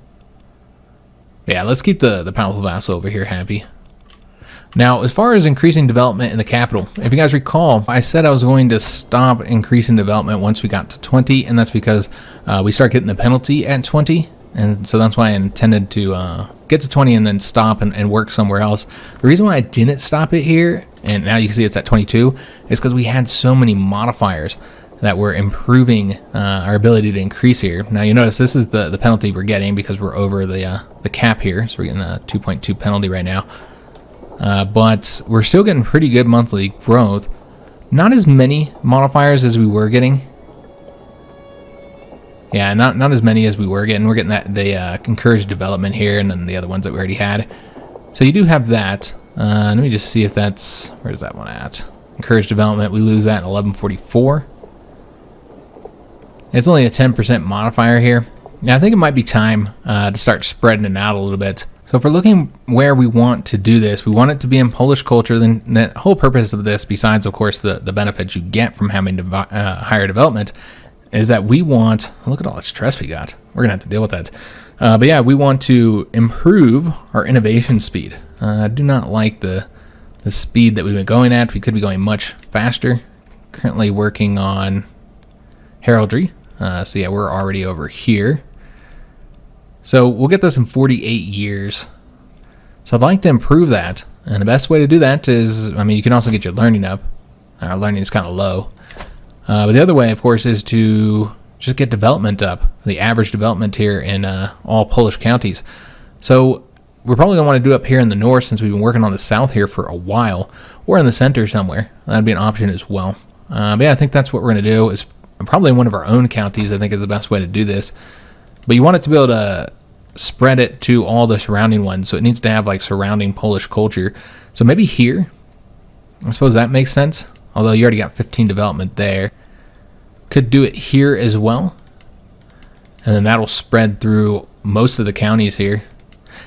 Yeah, let's keep the powerful vassal over here happy. Now, as far as increasing development in the capital, if you guys recall, I said I was going to stop increasing development once we got to 20, and that's because we start getting the penalty at 20, and so that's why I intended to get to 20 and then stop and work somewhere else. The reason why I didn't stop it here, and now you can see it's at 22, is because we had so many modifiers that were improving our ability to increase here. Now you notice this is the penalty we're getting because we're over the cap here, so we're getting a 2.2 penalty right now. But we're still getting pretty good monthly growth. Not as many modifiers as we were getting. Yeah, not as many as we were getting. We're getting the encouraged development here, and then the other ones that we already had. So you do have that. Let me just see if that's, where's that one at? Encouraged development, we lose that in 1144. It's only a 10% modifier here. Now I think it might be time to start spreading it out a little bit. So if we're looking where we want to do this, we want it to be in Polish culture. Then the whole purpose of this, besides of course the benefits you get from having higher development, is that we want, look at all that stress we got. We're gonna have to deal with that. But yeah, we want to improve our innovation speed. I do not like the speed that we've been going at. We could be going much faster. Currently working on heraldry. So yeah, we're already over here. So we'll get this in 48 years. So I'd like to improve that. And the best way to do that is, I mean, you can also get your learning up. Our learning is kind of low. But the other way, of course, is to just get development up. The average development here in all Polish counties. So we're probably going to want to do up here in the north, since we've been working on the south here for a while. Or in the center somewhere. That'd be an option as well. But yeah, I think that's what we're going to do. Is probably one of our own counties, I think, is the best way to do this. But you want it to be able to spread it to all the surrounding ones. So it needs to have like surrounding Polish culture. So maybe here, I suppose that makes sense. Although you already got 15 development there. Could do it here as well. And then that'll spread through most of the counties here.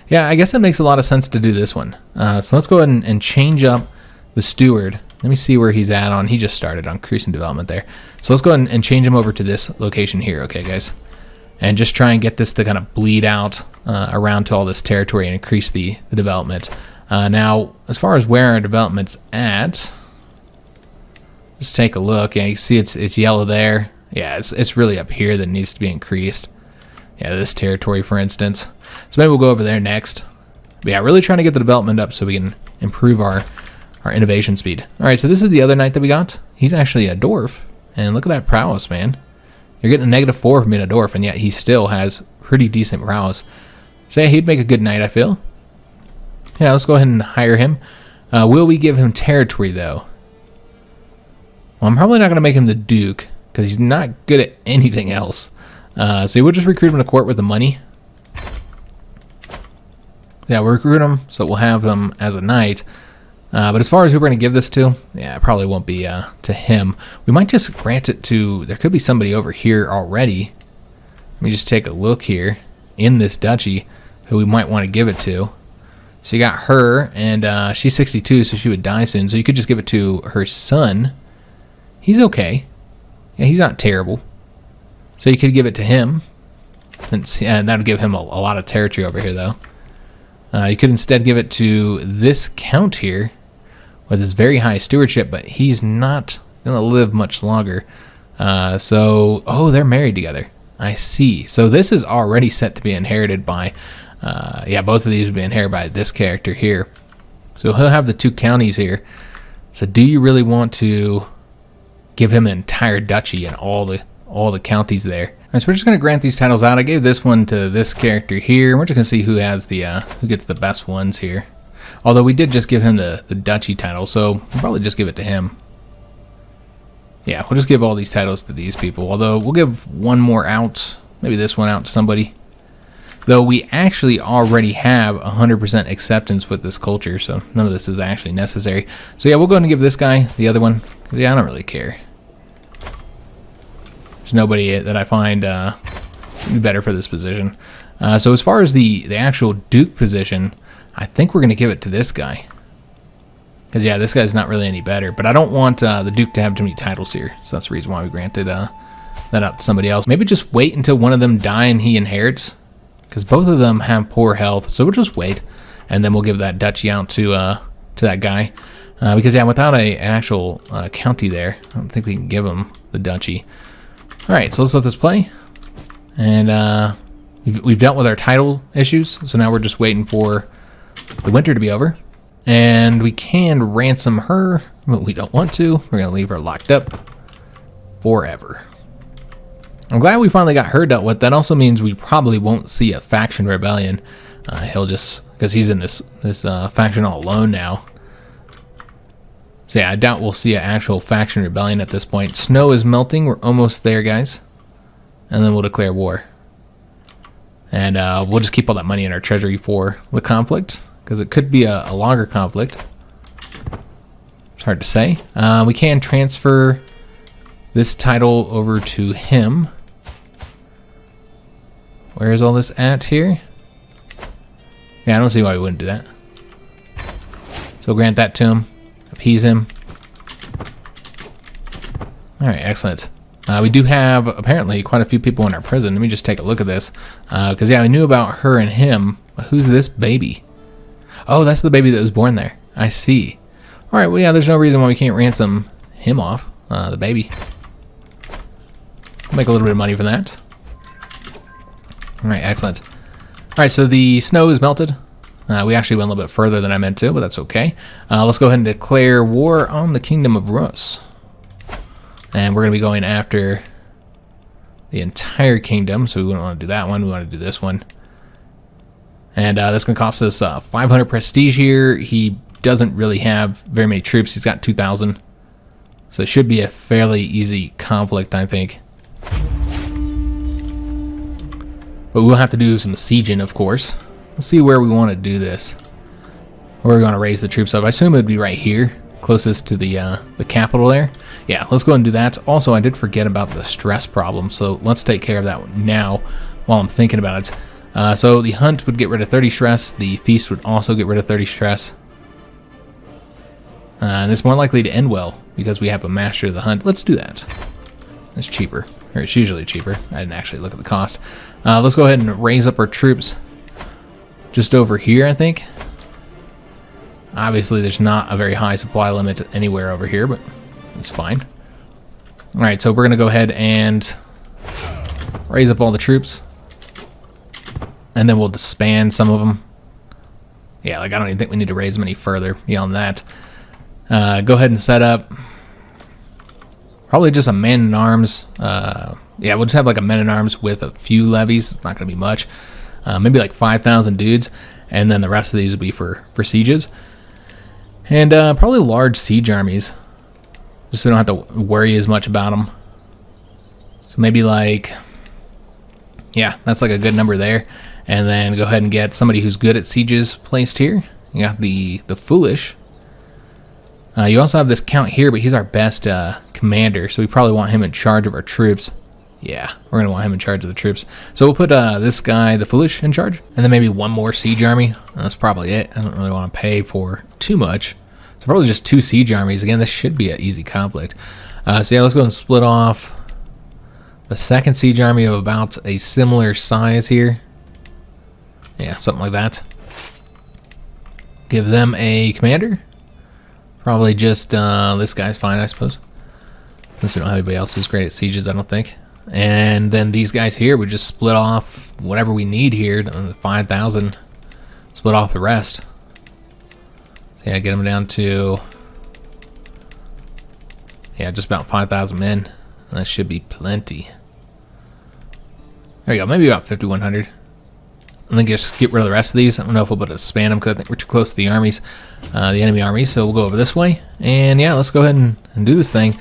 Yeah, I guess it makes a lot of sense to do this one. So let's go ahead and change up the steward. Let me see where he's at on. He just started on increasing development there. So let's go ahead and change him over to this location here, okay, guys? And just try and get this to kind of bleed out around to all this territory and increase the development. Now, as far as where our development's at, just take a look. Yeah, you see it's yellow there. Yeah, it's really up here that needs to be increased. Yeah, this territory, for instance. So maybe we'll go over there next. But yeah, really trying to get the development up so we can improve our innovation speed. All right, so this is the other knight that we got. He's actually a dwarf, and look at that prowess, man. You're getting a -4 from being a dwarf, and yet he still has pretty decent prowess. So yeah, he'd make a good knight, I feel. Yeah, let's go ahead and hire him. Will we give him territory, though? Well, I'm probably not going to make him the duke, because he's not good at anything else. So we'll just recruit him to court with the money. Yeah, we'll recruit him, so we'll have him as a knight. But as far as who we're going to give this to, yeah, it probably won't be to him. We might just grant it to, there could be somebody over here already. Let me just take a look here in this duchy who we might want to give it to. So you got her, and she's 62, so she would die soon. So you could just give it to her son. He's okay. Yeah, he's not terrible. So you could give it to him. And that would give him a lot of territory over here, though. You could instead give it to this count here with his very high stewardship, but he's not gonna live much longer. Oh, they're married together. I see. So this is already set to be inherited by, yeah, both of these would be inherited by this character here. So he'll have the 2 counties here. So do you really want to give him an entire duchy and all the counties there? All right, so we're just going to grant these titles out. I gave this one to this character here. We're just going to see who has the who gets the best ones here. Although we did just give him the duchy title, so we'll probably just give it to him. Yeah, we'll just give all these titles to these people. Although we'll give one more out, maybe this one out to somebody. Though we actually already have 100% acceptance with this culture, so none of this is actually necessary. So yeah, we'll go ahead and give this guy the other one. Yeah, I don't really care. There's nobody that I find better for this position. So as far as the actual Duke position, I think we're going to give it to this guy. Because, yeah, this guy's not really any better. But I don't want the Duke to have too many titles here. So that's the reason why we granted that out to somebody else. Maybe just wait until one of them die and he inherits. Because both of them have poor health. So we'll just wait. And then we'll give that duchy out to that guy. Because, yeah, without an actual county there, I don't think we can give him the duchy. Alright, so let's let this play. And we've dealt with our title issues. So now we're just waiting for the winter to be over. And we can ransom her, but we don't want to. We're going to leave her locked up forever. I'm glad we finally got her dealt with. That also means we probably won't see a faction rebellion. He'll just, because he's in this faction all alone now. So yeah, I doubt we'll see an actual faction rebellion at this point. Snow is melting. We're almost there, guys. And then we'll declare war. And we'll just keep all that money in our treasury for the conflict. Because it could be a longer conflict. It's hard to say. We can transfer this title over to him. Where is all this at here? Yeah, I don't see why we wouldn't do that. So grant that to him. Appease him. Alright, excellent. We do have, apparently, quite a few people in our prison. Let me just take a look at this. Because, yeah, I knew about her and him. But who's this baby? Oh, that's the baby that was born there. I see. Alright, well, yeah, there's no reason why we can't ransom him off. The baby. Make a little bit of money from that. Alright, excellent. Alright, so the snow is melted. We actually went a little bit further than I meant to, but that's okay. Let's go ahead and declare war on the Kingdom of Rus. And we're going to be going after the entire kingdom, so we wouldn't want to do that one. We want to do this one. And that's going to cost us 500 prestige here. He doesn't really have very many troops. He's got 2,000. So it should be a fairly easy conflict, I think. But we'll have to do some sieging, of course. Let's see where we want to do this. Where we want to raise the troops up. I assume it would be right here, closest to the capital there. Yeah, let's go ahead and do that. Also, I did forget about the stress problem, so let's take care of that now while I'm thinking about it. So the hunt would get rid of 30 stress. The feast would also get rid of 30 stress. And it's more likely to end well because we have a master of the hunt. Let's do that. It's cheaper. Or it's usually cheaper. I didn't actually look at the cost. Let's go ahead and raise up our troops just over here, I think. Obviously, there's not a very high supply limit anywhere over here, but it's fine. Alright, so we're going to go ahead and raise up all the troops. And then we'll disband some of them. Yeah, like I don't even think we need to raise them any further beyond that. Go ahead and set up probably just a man-at-arms. Yeah, we'll just have like a man-at-arms with a few levies. It's not going to be much. Maybe like 5,000 dudes. And then the rest of these will be for sieges. And probably large siege armies. Just so we don't have to worry as much about them. So maybe like... Yeah, that's like a good number there. And then go ahead and get somebody who's good at sieges placed here. You got the Foolish. You also have this Count here, but he's our best commander, so we probably want him in charge of our troops. Yeah, we're going to want him in charge of the troops. So we'll put this guy, the Foolish, in charge. And then maybe one more siege army. That's probably it. I don't really want to pay for too much. So probably just 2 siege armies. Again, this should be an easy conflict. So yeah, let's go and split off the second siege army of about a similar size here. Yeah, something like that. Give them a commander. Probably just this guy's fine, I suppose. Since we don't have anybody else who's great at sieges, I don't think. And then these guys here would just split off whatever we need here. 5,000. Split off the rest. So yeah, get them down to... yeah, just about 5,000 men. That should be plenty. There you go, maybe about 5,100. And then just get rid of the rest of these. I don't know if we'll be able to span them because I think we're too close to the armies, the enemy armies. So we'll go over this way. And yeah, let's go ahead and do this thing.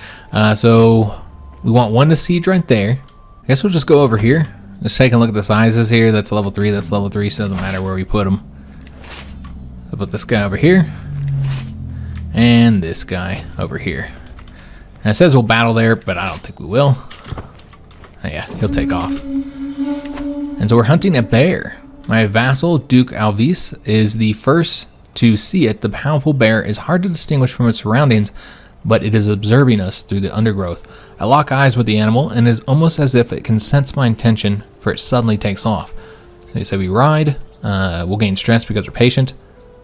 So we want one to siege right there. I guess we'll just go over here. Just take a look at the sizes here. That's level 3, that's level 3, so it doesn't matter where we put them. So put this guy over here. And this guy over here. And it says we'll battle there, but I don't think we will. Oh yeah, he'll take off. And so we're hunting a bear. My vassal, Duke Alvis, is the first to see it. The powerful bear is hard to distinguish from its surroundings, but it is observing us through the undergrowth. I lock eyes with the animal, and it is almost as if it can sense my intention, for it suddenly takes off. So you say we ride. We'll gain strength because we're patient.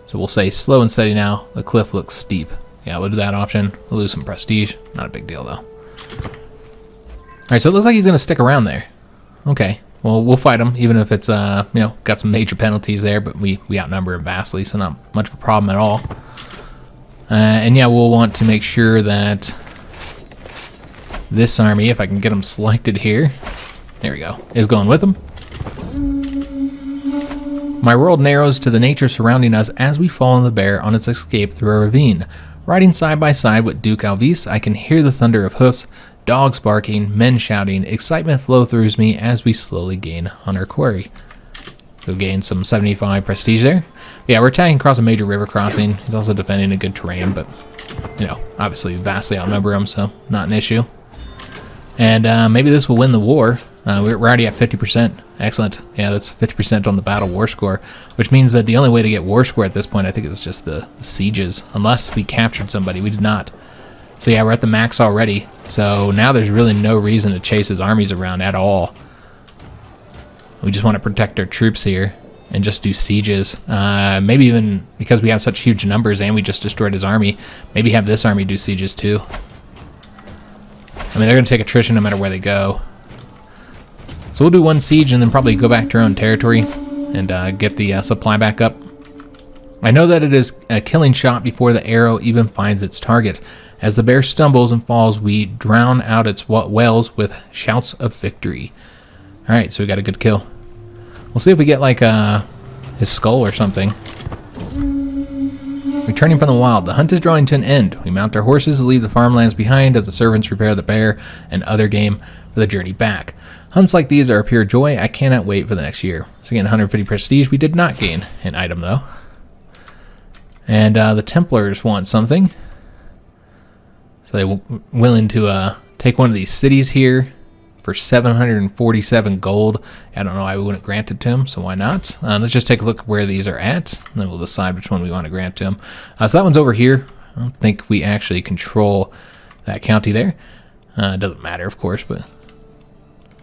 So we'll say slow and steady now. The cliff looks steep. Yeah, we'll do that option. We'll lose some prestige. Not a big deal, though. Alright, so it looks like he's going to stick around there. Okay. Well, we'll fight him, even if it's, got some major penalties there, but we outnumber him vastly, so not much of a problem at all. And yeah, we'll want to make sure that this army, if I can get them selected here, there we go, is going with them. My world narrows to the nature surrounding us as we follow the bear on its escape through a ravine. Riding side by side with Duke Alvis, I can hear the thunder of hoofs, dogs barking, men shouting. Excitement flows through me as we slowly gain on our quarry. We'll gain some 75 prestige there. Yeah, we're attacking across a major river crossing. He's also defending a good terrain, but, obviously vastly outnumber him, so not an issue. And maybe this will win the war. We're already at 50%. Excellent. Yeah, that's 50% on the battle war score, which means that the only way to get war score at this point, I think, is just the sieges, unless we captured somebody. We did not. So yeah, we're at the max already. So now there's really no reason to chase his armies around at all. We just want to protect our troops here and just do sieges. Maybe even because we have such huge numbers and we just destroyed his army, maybe have this army do sieges too. I mean, they're going to take attrition no matter where they go. So we'll do one siege and then probably go back to our own territory and get the supply back up. I know that it is a killing shot before the arrow even finds its target. As the bear stumbles and falls, we drown out its wails with shouts of victory. Alright, so we got a good kill. We'll see if we get like his skull or something. Returning from the wild, the hunt is drawing to an end. We mount our horses to leave the farmlands behind as the servants prepare the bear and other game for the journey back. Hunts like these are a pure joy. I cannot wait for the next year. So again, 150 prestige. We did not gain an item though. And the Templars want something. So they're willing to take one of these cities here for 747 gold. I don't know why we wouldn't grant it to him, so why not? Let's just take a look where these are at, and then we'll decide which one we want to grant to him. So that one's over here. I don't think we actually control that county there. It doesn't matter, of course, but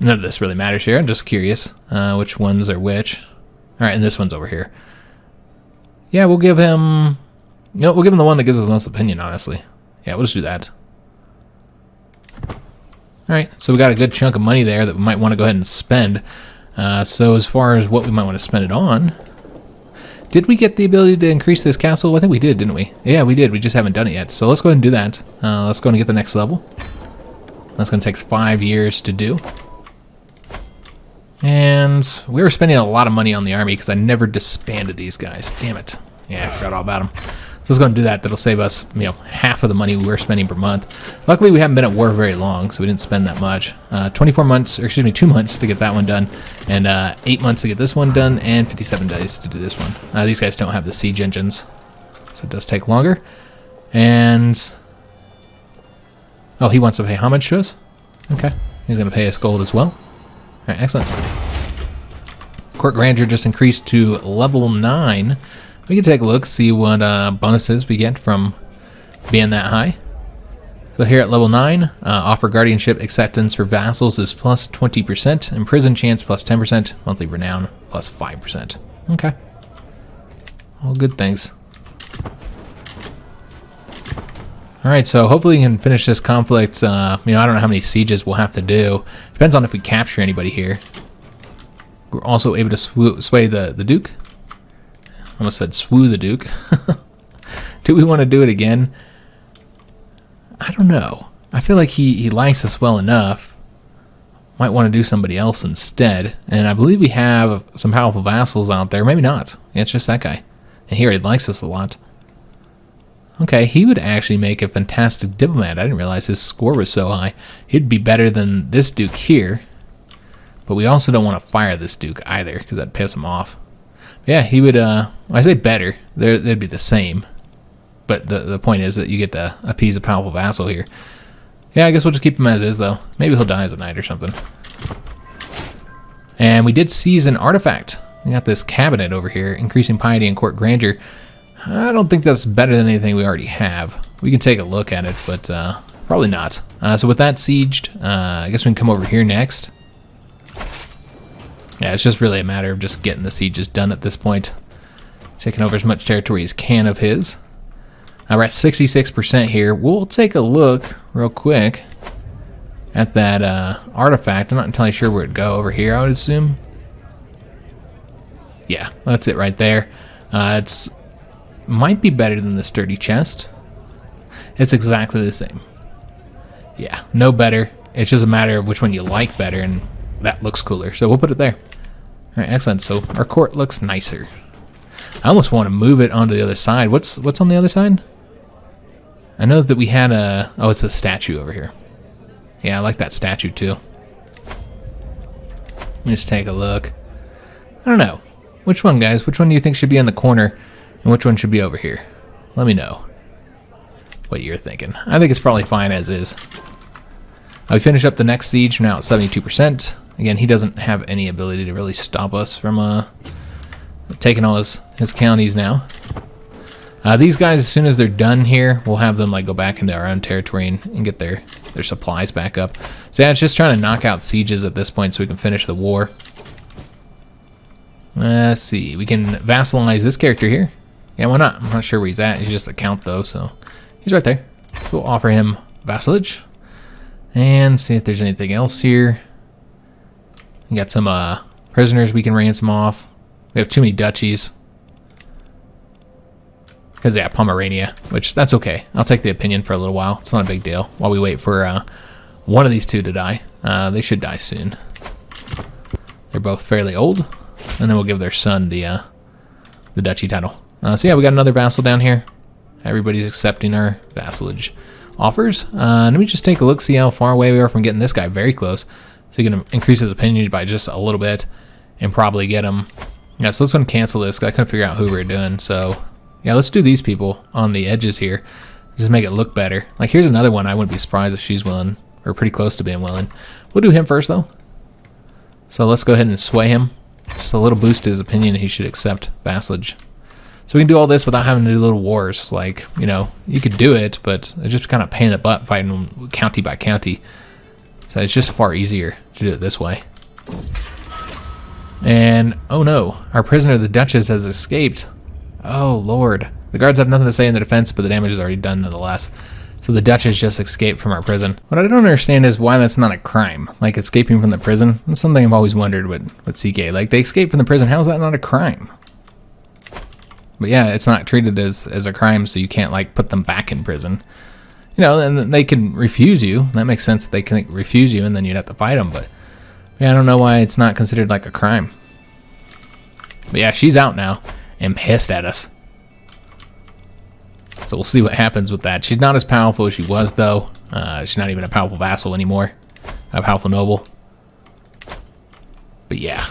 none of this really matters here. I'm just curious which ones are which. All right, and this one's over here. Yeah, we'll give him... we'll give him the one that gives us the most opinion, honestly. Yeah, we'll just do that. Alright, so we got a good chunk of money there that we might want to go ahead and spend. So as far as what we might want to spend it on... Did we get the ability to increase this castle? I think we did, didn't we? Yeah, we did. We just haven't done it yet. So let's go ahead and do that. Let's go and get the next level. That's going to take 5 years to do. And we were spending a lot of money on the army because I never disbanded these guys. Damn it. Yeah, I forgot all about them. So let's go and do that. That'll save us, half of the money we were spending per month. Luckily, we haven't been at war very long, so we didn't spend that much. 24 months, or excuse me, 2 months to get that one done, and 8 months to get this one done, and 57 days to do this one. These guys don't have the siege engines, so it does take longer. And oh, he wants to pay homage to us. Okay, he's going to pay us gold as well. All right, excellent. Court grandeur just increased to level 9. We can take a look, see what bonuses we get from being that high. So here at level 9, offer guardianship acceptance for vassals is plus 20%, imprison chance plus 10%, monthly renown plus 5%. Okay. All good things. Alright, so hopefully we can finish this conflict. You know, I don't know how many sieges we'll have to do. Depends on if we capture anybody here. We're also able to sway the Duke. Almost said swoo the Duke. Do we want to do it again? I don't know. I feel like he likes us well enough. Might want to do somebody else instead. And I believe we have some powerful vassals out there. Maybe not. Yeah, it's just that guy. And here he likes us a lot. Okay, he would actually make a fantastic diplomat. I didn't realize his score was so high. He'd be better than this Duke here. But we also don't want to fire this Duke either, because that'd piss him off. Yeah, he would, I say better. They'd be the same. But the point is that you get to appease a powerful vassal here. Yeah, I guess we'll just keep him as is, though. Maybe he'll die as a knight or something. And we did seize an artifact. We got this cabinet over here, increasing piety and court grandeur. I don't think that's better than anything we already have. We can take a look at it, but probably not. So with that sieged, I guess we can come over here next. Yeah, it's just really a matter of just getting the sieges done at this point. Taking over as much territory as can of his. We're at 66% here. We'll take a look real quick at that artifact. I'm not entirely sure where it'd go. Over here, I would assume. Yeah, that's it right there. It's might be better than the sturdy chest. It's exactly the same. Yeah, no better. It's just a matter of which one you like better, and that looks cooler. So we'll put it there. All right, excellent. So our court looks nicer. I almost want to move it onto the other side. What's on the other side? I know that we had a... Oh, it's the statue over here. Yeah, I like that statue too. Let me just take a look. I don't know. Which one, guys? Which one do you think should be in the corner, and which one should be over here? Let me know what you're thinking. I think it's probably fine as is. We finish up the next siege now at 72%. Again, he doesn't have any ability to really stop us from taking all his counties now. These guys, as soon as they're done here, we'll have them like go back into our own territory and get their supplies back up. So yeah, it's just trying to knock out sieges at this point so we can finish the war. Let's see. We can vassalize this character here. Yeah, why not? I'm not sure where he's at. He's just a count though, so he's right there. So we'll offer him vassalage. And see if there's anything else here. We got some prisoners we can ransom off. We have too many duchies. Because, yeah, Pomerania, which, that's okay. I'll take the opinion for a little while. It's not a big deal. While we wait for one of these two to die. They should die soon. They're both fairly old. And then we'll give their son the duchy title. So, yeah, we got another vassal down here. Everybody's accepting our vassalage offers. Let me just take a look, see how far away we are from getting this guy. Very close. So you can increase his opinion by just a little bit and probably get him. Yeah, so let's go and cancel this, because I couldn't figure out who we were doing. So, yeah, let's do these people on the edges here. Just make it look better. Like, here's another one. I wouldn't be surprised if she's willing, or pretty close to being willing. We'll do him first, though. So let's go ahead and sway him. Just a little boost to his opinion. He should accept vassalage. So we can do all this without having to do little wars. Like, you know, you could do it, but it's just kind of pain in the butt fighting them county by county. So it's just far easier to do it this way. And, oh no, our prisoner, the Duchess, has escaped. Oh, Lord. The guards have nothing to say in the defense, but the damage is already done nonetheless. So the Duchess just escaped from our prison. What I don't understand is why that's not a crime. Like, escaping from the prison. That's something I've always wondered with CK. Like, they escaped from the prison. How is that not a crime? But yeah, it's not treated as a crime, so you can't, like, put them back in prison. You know, and they can refuse you. That makes sense that they can refuse you, and then you'd have to fight them. But yeah, I don't know why it's not considered like a crime. But yeah, she's out now and pissed at us. So we'll see what happens with that. She's not as powerful as she was, though. She's not even a powerful vassal anymore. A powerful noble. But yeah,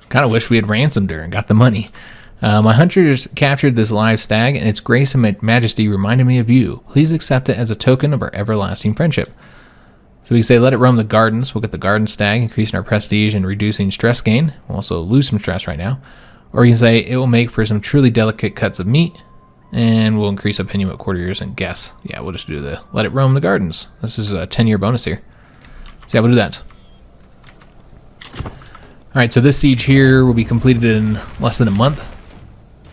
kind of wish we had ransomed her and got the money. My hunters captured this live stag, and its grace and majesty reminded me of you. Please accept it as a token of our everlasting friendship. So we can say, let it roam the gardens. We'll get the garden stag, increasing our prestige and reducing stress gain. We'll also lose some stress right now. Or you can say, it will make for some truly delicate cuts of meat, and we'll increase opinion with courtiers and guests. Yeah, we'll just do the let it roam the gardens. This is a 10-year bonus here. So yeah, we'll do that. All right, so this siege here will be completed in less than a month.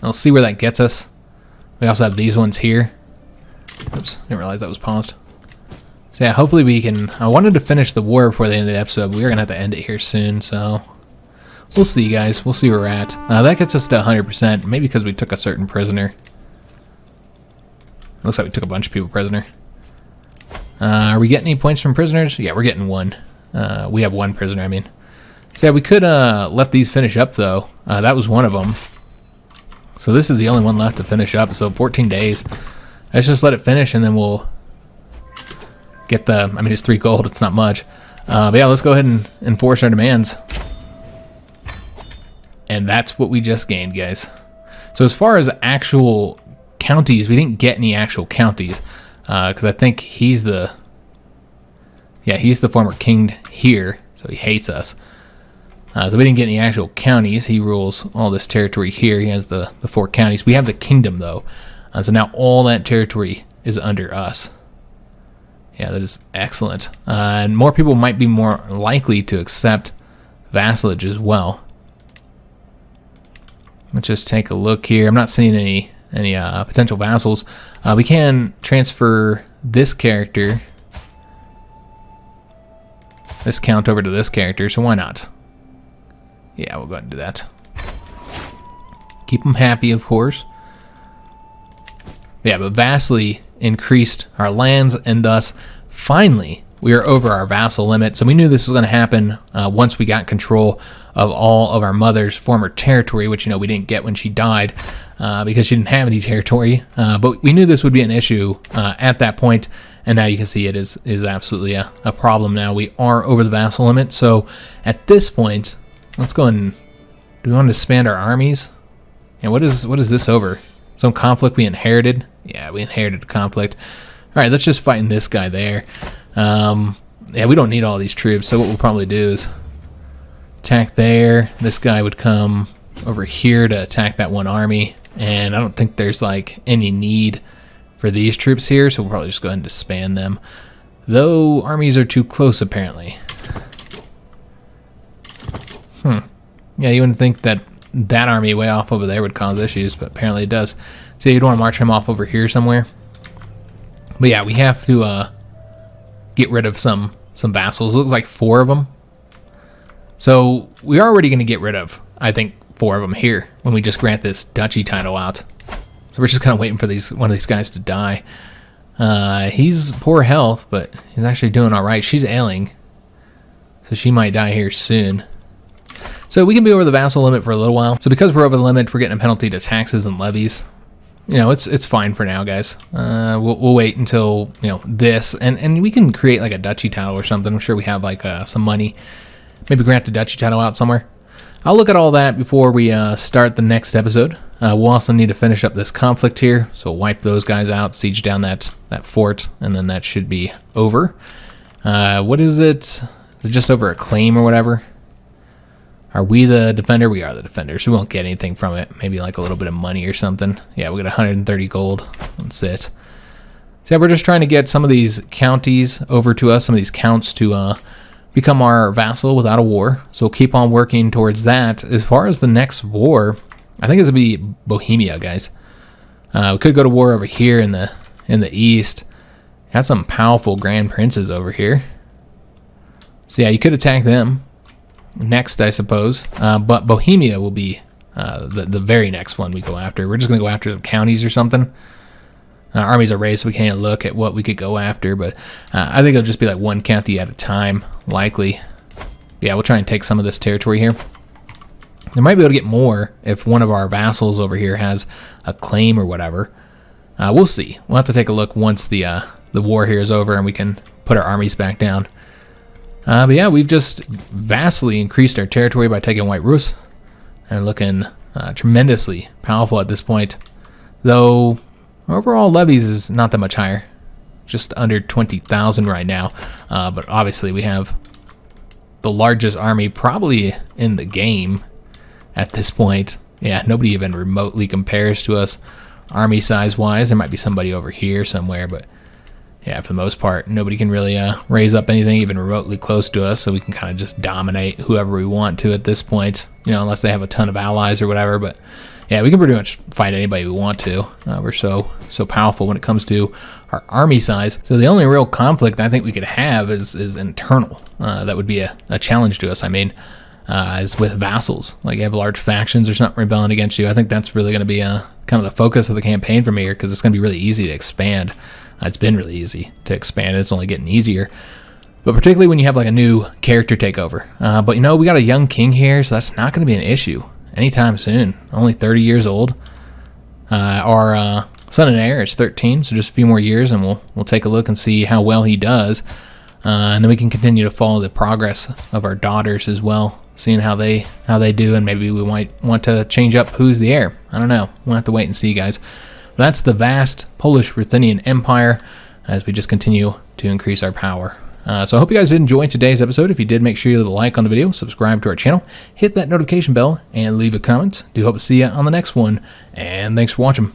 I'll see where that gets us. We also have these ones here. Oops, didn't realize that was paused. So yeah, hopefully we can... I wanted to finish the war before the end of the episode, but we are going to have to end it here soon, so... We'll see, guys. We'll see where we're at. That gets us to 100%, maybe because we took a certain prisoner. Looks like we took a bunch of people prisoner. Are we getting any points from prisoners? Yeah, we're getting one. We have one prisoner, I mean. So yeah, we could let these finish up, though. That was one of them. So this is the only one left to finish up, so 14 days. Let's just let it finish, and then we'll get the... I mean, it's 3 gold. It's not much. But yeah, let's go ahead and enforce our demands. And that's what we just gained, guys. So as far as actual counties, we didn't get any actual counties. Because I think he's the... Yeah, he's the former king here, so he hates us. So we didn't get any actual counties. He rules all this territory here. He has the 4 counties. We have the kingdom, though. So now all that territory is under us. Yeah, that is excellent. And more people might be more likely to accept vassalage as well. Let's just take a look here. I'm not seeing any potential vassals. We can transfer this character, this count over to this character, so why not? Yeah, we'll go ahead and do that. Keep them happy, of course. Yeah, but vastly increased our lands, and thus, finally, we are over our vassal limit. So we knew this was going to happen once we got control of all of our mother's former territory, which, you know, we didn't get when she died because she didn't have any territory. But we knew this would be an issue at that point, and now you can see it is absolutely a problem now. We are over the vassal limit. So at this point, let's go and... Do we want to expand our armies? And what is this over? Some conflict we inherited? Yeah, we inherited a conflict. All right, let's just fight in this guy there. Yeah, we don't need all these troops, so what we'll probably do is attack there. This guy would come over here to attack that one army, and I don't think there's like any need for these troops here, so we'll probably just go ahead and disband them. Though armies are too close, apparently. Yeah, you wouldn't think that army way off over there would cause issues, but apparently it does. So you'd want to march him off over here somewhere. But yeah, we have to get rid of some vassals. It looks like 4 of them. So we're already going to get rid of, I think, 4 of them here when we just grant this duchy title out. So we're just kind of waiting for one of these guys to die. He's poor health, but he's actually doing all right. She's ailing, so she might die here soon. So we can be over the vassal limit for a little while. So because we're over the limit, we're getting a penalty to taxes and levies. You know, it's fine for now, guys. We'll wait until, you know, this, and we can create like a duchy title or something. I'm sure we have like some money. Maybe grant a duchy title out somewhere. I'll look at all that before we start the next episode. We'll also need to finish up this conflict here, so wipe those guys out, siege down that fort, and then that should be over. What is it? Is it just over a claim or whatever? Are we the defender? We are the defender, so we won't get anything from it. Maybe like a little bit of money or something. Yeah, we got 130 gold. That's it. So yeah, we're just trying to get some of these counties over to us, some of these counts to become our vassal without a war. So we'll keep on working towards that. As far as the next war, I think it's going to be Bohemia, guys. We could go to war over here in the east. Got some powerful grand princes over here. So yeah, you could attack them next, I suppose, but Bohemia will be the very next one we go after. We're just going to go after some counties or something. Armies are raised, so we can't look at what we could go after, but I think it'll just be like one county at a time, likely. Yeah, we'll try and take some of this territory here. We might be able to get more if one of our vassals over here has a claim or whatever. We'll see. We'll have to take a look once the war here is over and we can put our armies back down. But yeah, we've just vastly increased our territory by taking White Rus, and looking tremendously powerful at this point. Though overall levies is not that much higher, just under 20,000 right now. But obviously we have the largest army probably in the game at this point. Yeah, nobody even remotely compares to us army size wise. There might be somebody over here somewhere, but yeah, for the most part, nobody can really raise up anything even remotely close to us, so we can kind of just dominate whoever we want to at this point, you know, unless they have a ton of allies or whatever. But Yeah, we can pretty much fight anybody we want to. We're so powerful when it comes to our army size. So the only real conflict I think we could have is internal. That would be a challenge to us. I mean, is with vassals. Like, you have large factions or something rebelling against you. I think that's really going to be kind of the focus of the campaign for me here, because it's going to be really easy to expand. It's been really easy to expand. It's only getting easier. But particularly when you have like a new character takeover. But we got a young king here, so that's not going to be an issue anytime soon. Only 30 years old. Our son and heir is 13, so just a few more years, and we'll take a look and see how well he does. And then we can continue to follow the progress of our daughters as well, seeing how they do, and maybe we might want to change up who's the heir. I don't know. We'll have to wait and see, guys. But that's the vast Polish-Ruthenian Empire as we just continue to increase our power. So I hope you guys did enjoy today's episode. If you did, make sure you leave a like on the video, subscribe to our channel, hit that notification bell, and leave a comment. Do hope to see you on the next one, and thanks for watching.